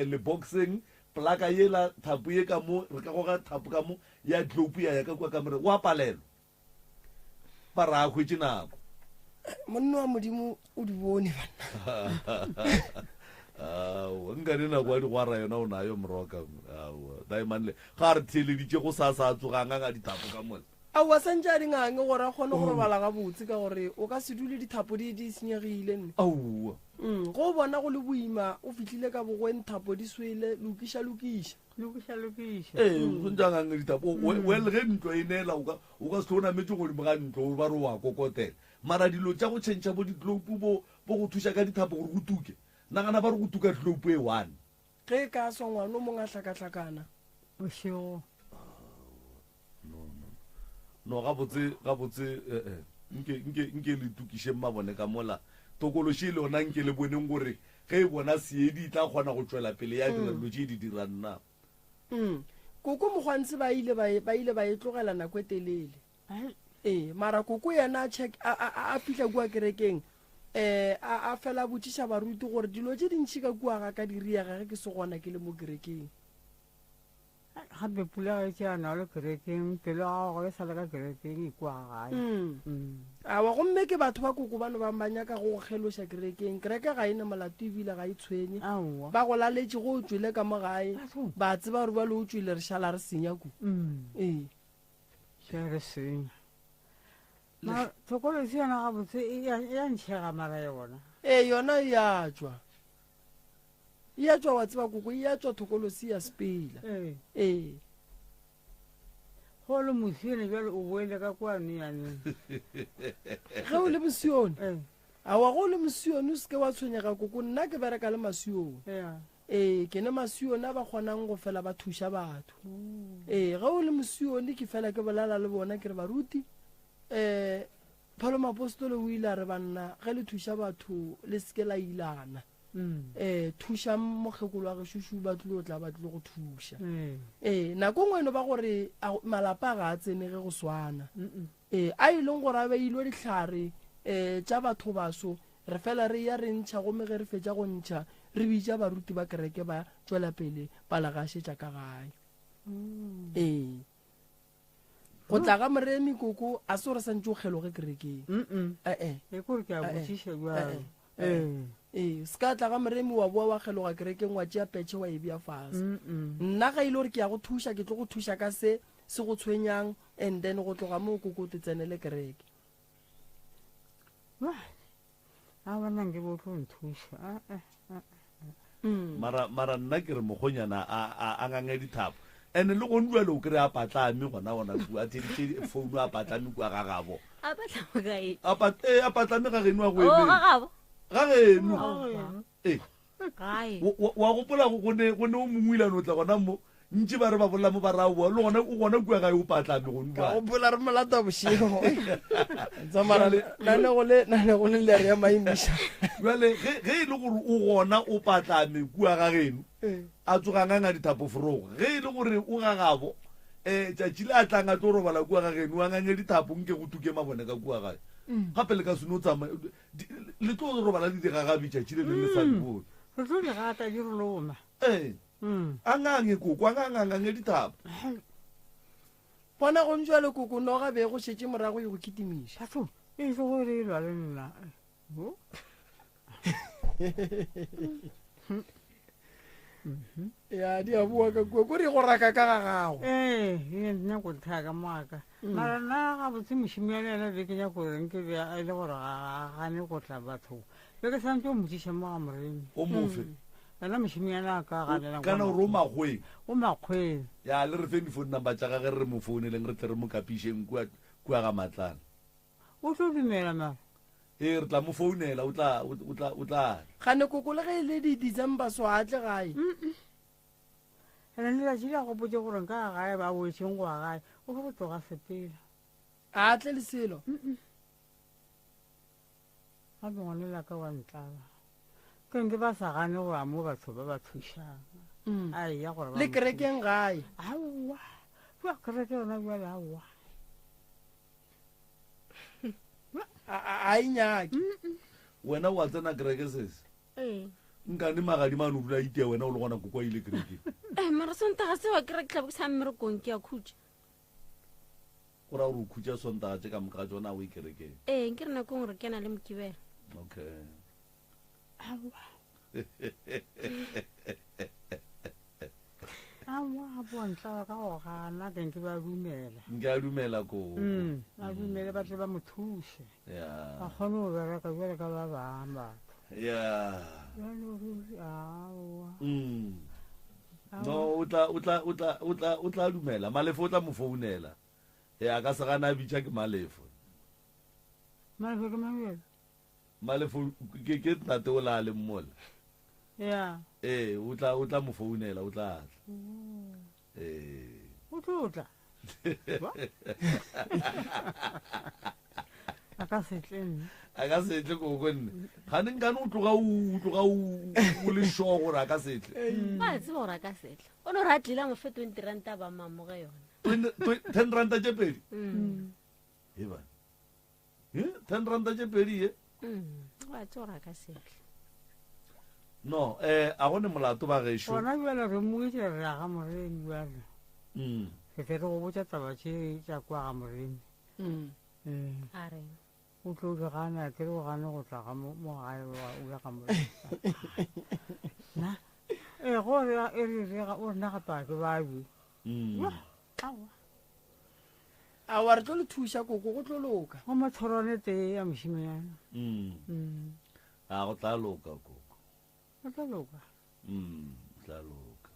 [SPEAKER 4] le boxing plaka yela thapo ye ka mo re ka goga thapo ka mo ya tlopo ya ka kua kamore o a palelwa ba ra hwetse nako
[SPEAKER 1] monna wa modimo o di bone
[SPEAKER 4] nka di nako ya digwara yona o nayo moroka daemanle ga re theeleditše go sa tsogang ga dithapo ka mole
[SPEAKER 1] aowa santse a dingange gore a kgone go robala gabotse ka gore o ka se dule dithapo di senyegile nne
[SPEAKER 4] aowa
[SPEAKER 1] go bona go le boima o fitlhile ka bogweng thapo di swele lokiša
[SPEAKER 4] sontšangange dithapo well ge ntlo e neela o ka se tlo o nametse godimo ga ntlo ba re wa kokotela mara dilo tša go tšhentšha bo ditlopo bo go thuša ka dithapo gore go tuke nagana ba re go tuka tlopo e one
[SPEAKER 1] ge ka swa ngwana o mongwe a hlakahlakana
[SPEAKER 3] bošego
[SPEAKER 4] no gabotse nke le tukišeng mabone ka mola tokološi le yona nke le boneng gore ge e bona seedi e tla kgona go tšwela pele ya diralo tše di dirang na
[SPEAKER 1] koko mokgwantse ba ile ba e tlogela nako e telele mara koko yena a fitlha kua kerekeng a fela botšiša baruti gore dilo tše dintšhi ka kua ga ka diriaga ge ke se gona ke le mo kerekeng
[SPEAKER 3] gape pula ge tšeana le kerekeng pelo ga go le sale ka kerekeng e kua gae
[SPEAKER 1] awa gomme ke batho ba koko bane ba banyaka go kgeloša kerekeng kereke ga ene molato ebile ga e tshwenye ba go laletše go o tswile ka mo gae ba tseba gore ba le o tswile re šala re senya ku
[SPEAKER 3] se re senya tokolosi yona gabotse ya ntšhega mara ya bona
[SPEAKER 1] yona ya tswa wa tseba koko ya tswa thokolosi ya sepela
[SPEAKER 3] go le mosione jale o boele ka kwane yaneng
[SPEAKER 1] ge o le mosione awa go le mosione o seke wa tshwenyega koko nna ke bereka le masione ke ne masione a ba kgonang go fela ba thuša batho ge o le mosione ke fela ke bolela le bona ke re baruti Paulo Mapostole o ile a re banna ge le thuša batho le seke la ilana thuša mokgekolo wa gešošo ba tlile o tla ba tlile go thuša nako ngwe eno ba gore malapa ga a tsene ge go swana a e leng gore a ba ilwe dihlare tša batho baso re fela re ya re ntšha gomme ge re fetša go ntšha re bitša baruti ba kereke ba tšwela pele ba lagašetša ka gae ee go tla ga moremi koko a se gore santse o kgeloge kerekeng ee
[SPEAKER 3] e kore ke a botsiša jalo
[SPEAKER 1] se ka tla ga moremi wa boa wa kgeloga kerekeng wa tšea petšhe wa e bea fase nna ga ile gore ke ya go thuša ke tlo go thuša ka se go tshwenyang and then go tloga moo koko te tsenele kereke
[SPEAKER 3] a bonang ke botlo nthuša
[SPEAKER 4] mara nna ke re mogonyana a ngange dithapo and le go ndwa le o kry a patlame gona a theditše founu a patlame kua ga gabo a patlame ga geno a go eme ga geno wa gopola go ne o mongwe ilane o tla gona mo ntši ba re ba bolela mo ba ra boa le gona kua gae o patlame go ndwa
[SPEAKER 1] gopola re molata bošego tsamara nane go le lere ya maimiša
[SPEAKER 4] jale ge e le gore o gona o patlame kua ga geno a tsoganganga dithapo forogo ge e le gore o gagabo tšatši le a tlang a tlo robala kua ga geno a ngange dithapo nke go tuke mabone ka kua gae gape le ka sone o tsamaya le tlo robala le digagabi tšatši le le le sa dibone
[SPEAKER 3] re tlo le gata di roloma
[SPEAKER 4] a ngange koko a ngangange dithapo
[SPEAKER 1] bona go ntšwa le koko no ga be go šetse morago e go kitimiša
[SPEAKER 3] batho e se gore e lwa le nna
[SPEAKER 1] ya di a bua ka kua kore go raka ka ga gago
[SPEAKER 3] e nna go thaka moaka mara nna ga botse mošomi ya le ena be ke nya goreng ke bea e le gore ga gane go tla batho be ke santse o motsiša mo ga moremi
[SPEAKER 4] o mofe
[SPEAKER 3] ena mošomi yana ka ganelang
[SPEAKER 4] kana gore o makgweng
[SPEAKER 3] o makgweng
[SPEAKER 4] ya le re feng difounu number tša gage re re mo founeleng re tle re mo kapišeng kua ga matlana
[SPEAKER 3] o tlo dumela mara
[SPEAKER 4] re tla mo founela o tla
[SPEAKER 1] gane koko le ge e le di-december so atle gae
[SPEAKER 3] ene le latši la gopotse gore ka gae ba boetšeng goa gae o ke go tloga sepela
[SPEAKER 1] a tle le selo
[SPEAKER 3] ga bengwane la ka wa ntlala kenge ba sa gane goa mo batho ba ba thušang aeya gore
[SPEAKER 1] le kerekeng gae
[SPEAKER 3] aowa bua kereke yona bjale aowa
[SPEAKER 1] a inyake
[SPEAKER 4] wena wa tsena kereke sese nkane magadimane o dula itea wena o le gona koko a ile kerekeng
[SPEAKER 2] mara sontaga se wa kereke tlabe ke sa mmerekong ke a khutša
[SPEAKER 4] go ra gore o khutša sontaga tse ka moka ga tsona a o e kerekeng
[SPEAKER 2] nke re nakong gore ke na le mokibela
[SPEAKER 4] okay
[SPEAKER 3] awa bua ntlala ka go gana teng ke ba dumela
[SPEAKER 4] nke a dumela koo
[SPEAKER 3] ba dumele ba tle ba mo thuse
[SPEAKER 4] ya
[SPEAKER 3] ba kgone go bereka jale ka ba bang batho
[SPEAKER 4] ya
[SPEAKER 3] aowa
[SPEAKER 4] no o tla dumela malefo o tla mo founela a ka se gana a bitša ke malefo
[SPEAKER 3] malefo ke mabele
[SPEAKER 4] malefo ke tate o la a leng mola
[SPEAKER 3] ya
[SPEAKER 4] o tla mo founela o tla tla
[SPEAKER 3] o tlotla a ka setlenne
[SPEAKER 4] a ka setle koko nne gane nkane o tloga o le sure gore a ka setle
[SPEAKER 2] ba tseba gore a ka setla o ne gore a tlile a mo fe 20 ranta ba mamoge yona
[SPEAKER 4] 10 ranta tše pedi eba 10 ranta tše pedi ye
[SPEAKER 2] wa tseba gore a ka setla
[SPEAKER 4] no a gone molato ba gešo
[SPEAKER 3] gona jale re moetse re ya ga moremi jale ke ke re go botsa taba tše tša kwa ga moremi
[SPEAKER 2] a reng
[SPEAKER 3] o tlo di gana ke re go gane go tla ga mo gae o ya ga moremi na gore e re o rena gapa ke babi
[SPEAKER 1] a wa re tlo le thuša koko go tlo loka
[SPEAKER 3] go matshorone tee ya mošimeyana
[SPEAKER 4] a go tla loka koko
[SPEAKER 3] o tla loka
[SPEAKER 4] tla loka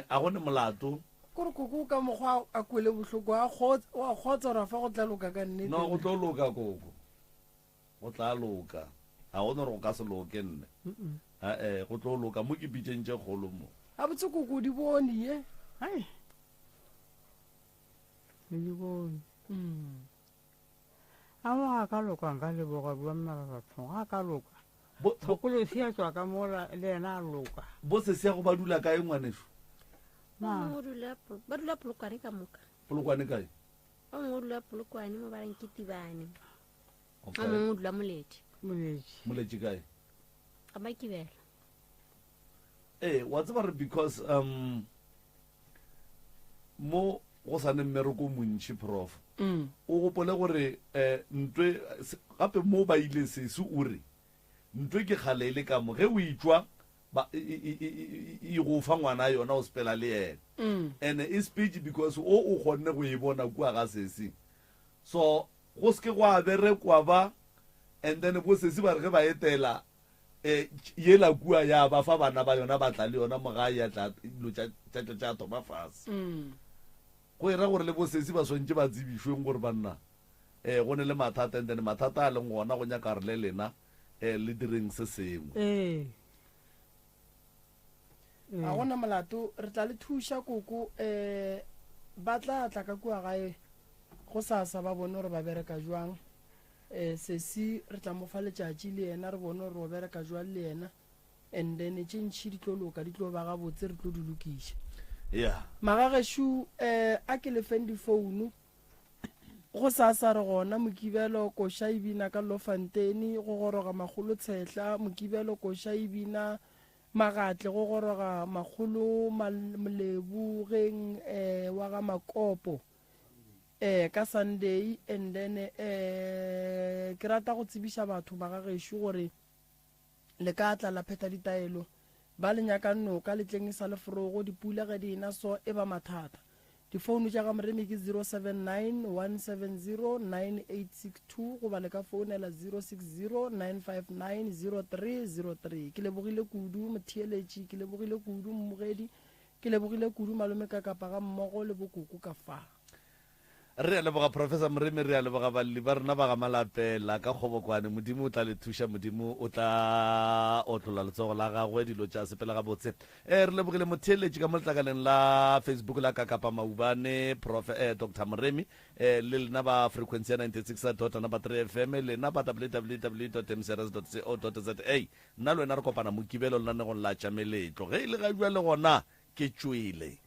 [SPEAKER 4] a gone molato
[SPEAKER 1] kore koko ka mokgwa a kwele bohloko a kgotsa gore fa go tla loka ka nnete
[SPEAKER 4] no go tlo loka koko go tla loka ga gone gore go ka se loke nne go tlo loka mo ke pitšeng tše kgolo mo
[SPEAKER 1] a botse koko di bone ye
[SPEAKER 3] ai di bone a mo ga ka loka nka leboga bua mmara bathong ga ka loka thokolo se ya tswa ka mola le ena a loka
[SPEAKER 4] bo se se ya go ba dula kae ngwaneso
[SPEAKER 2] ba dula polokwane ka moka
[SPEAKER 4] polokwane kae
[SPEAKER 2] o mongwe o dula polokwane mo bareng ke tibane a mongwe o dula moledi
[SPEAKER 4] moletši kae
[SPEAKER 2] ka makibela
[SPEAKER 4] wa tseba re because mo go sa ne mmereko montšhi prof o gopole gore ntwe gape mo ba ile sese o re ntwe ke kgale e le ka mo ge o itswa e go fa ngwana yona o sepela le ene and e speech because o kgonne go e bona kua ga sese so go seke go a berekwa ba and then bo sese ba re ge ba etela yela kua ya ba fa bana ba yona ba tla le yona mogae ya tla ilo tša thoma fase go era gore le bo sese ba swantse ba tsebišweng gore banna go ne le mathata and then mathata a leng gona go nyaka re le lena le direng se sengwe
[SPEAKER 1] a gona molato re tla le thuša koko ba tla ka kua gae go sasa ba bone gore ba bereka jwang sesi re tla mo fa letšatši le yena re bone gore o bereka jwang le yena and then tše ntšhi di tlo loka di tlo ba gabotse re tlo di lokiša magagešo a ke lefeng difounu go sasa re gona mokibelo koša ebina ka lofanteni go goroga magolo tshehla mokibelo koša ebina magatle go goroga magolo molebogeng wa ga makopo ka Sunday and then ke rata go tsebiša batho ba gagešo gore le ka tla la pheta ditaelo ba le nyaka noka le tleng sa leforogo dipula ga di ena so e ba mathata difounu tša ga moremi ke 079 170 9862 go ba le ka founela 060 959 0303 ke lebogile kudu motheeletši ke lebogile kudu mmogedi ke lebogile kudu malome ka kapa ga mmogo le bokoko ka fa
[SPEAKER 4] re a leboga professor moremi re a leboga balli ba rena ba ga malapela ka kgobokwane modimo o tla le thuša modimo o tla otlola letsogo la gagwe dilo tša sepela ga botse re lebogile motheeletši ka mo letlakaleng la Facebook la ka kapa maubane prof dr moremi le lena ba frequency ya 96.3 FM lena ba www.mcrs.co.za nna le wena re kopana mokibelo le nanegong la tša meletlo ge e le ga jwa le gona ke tšwele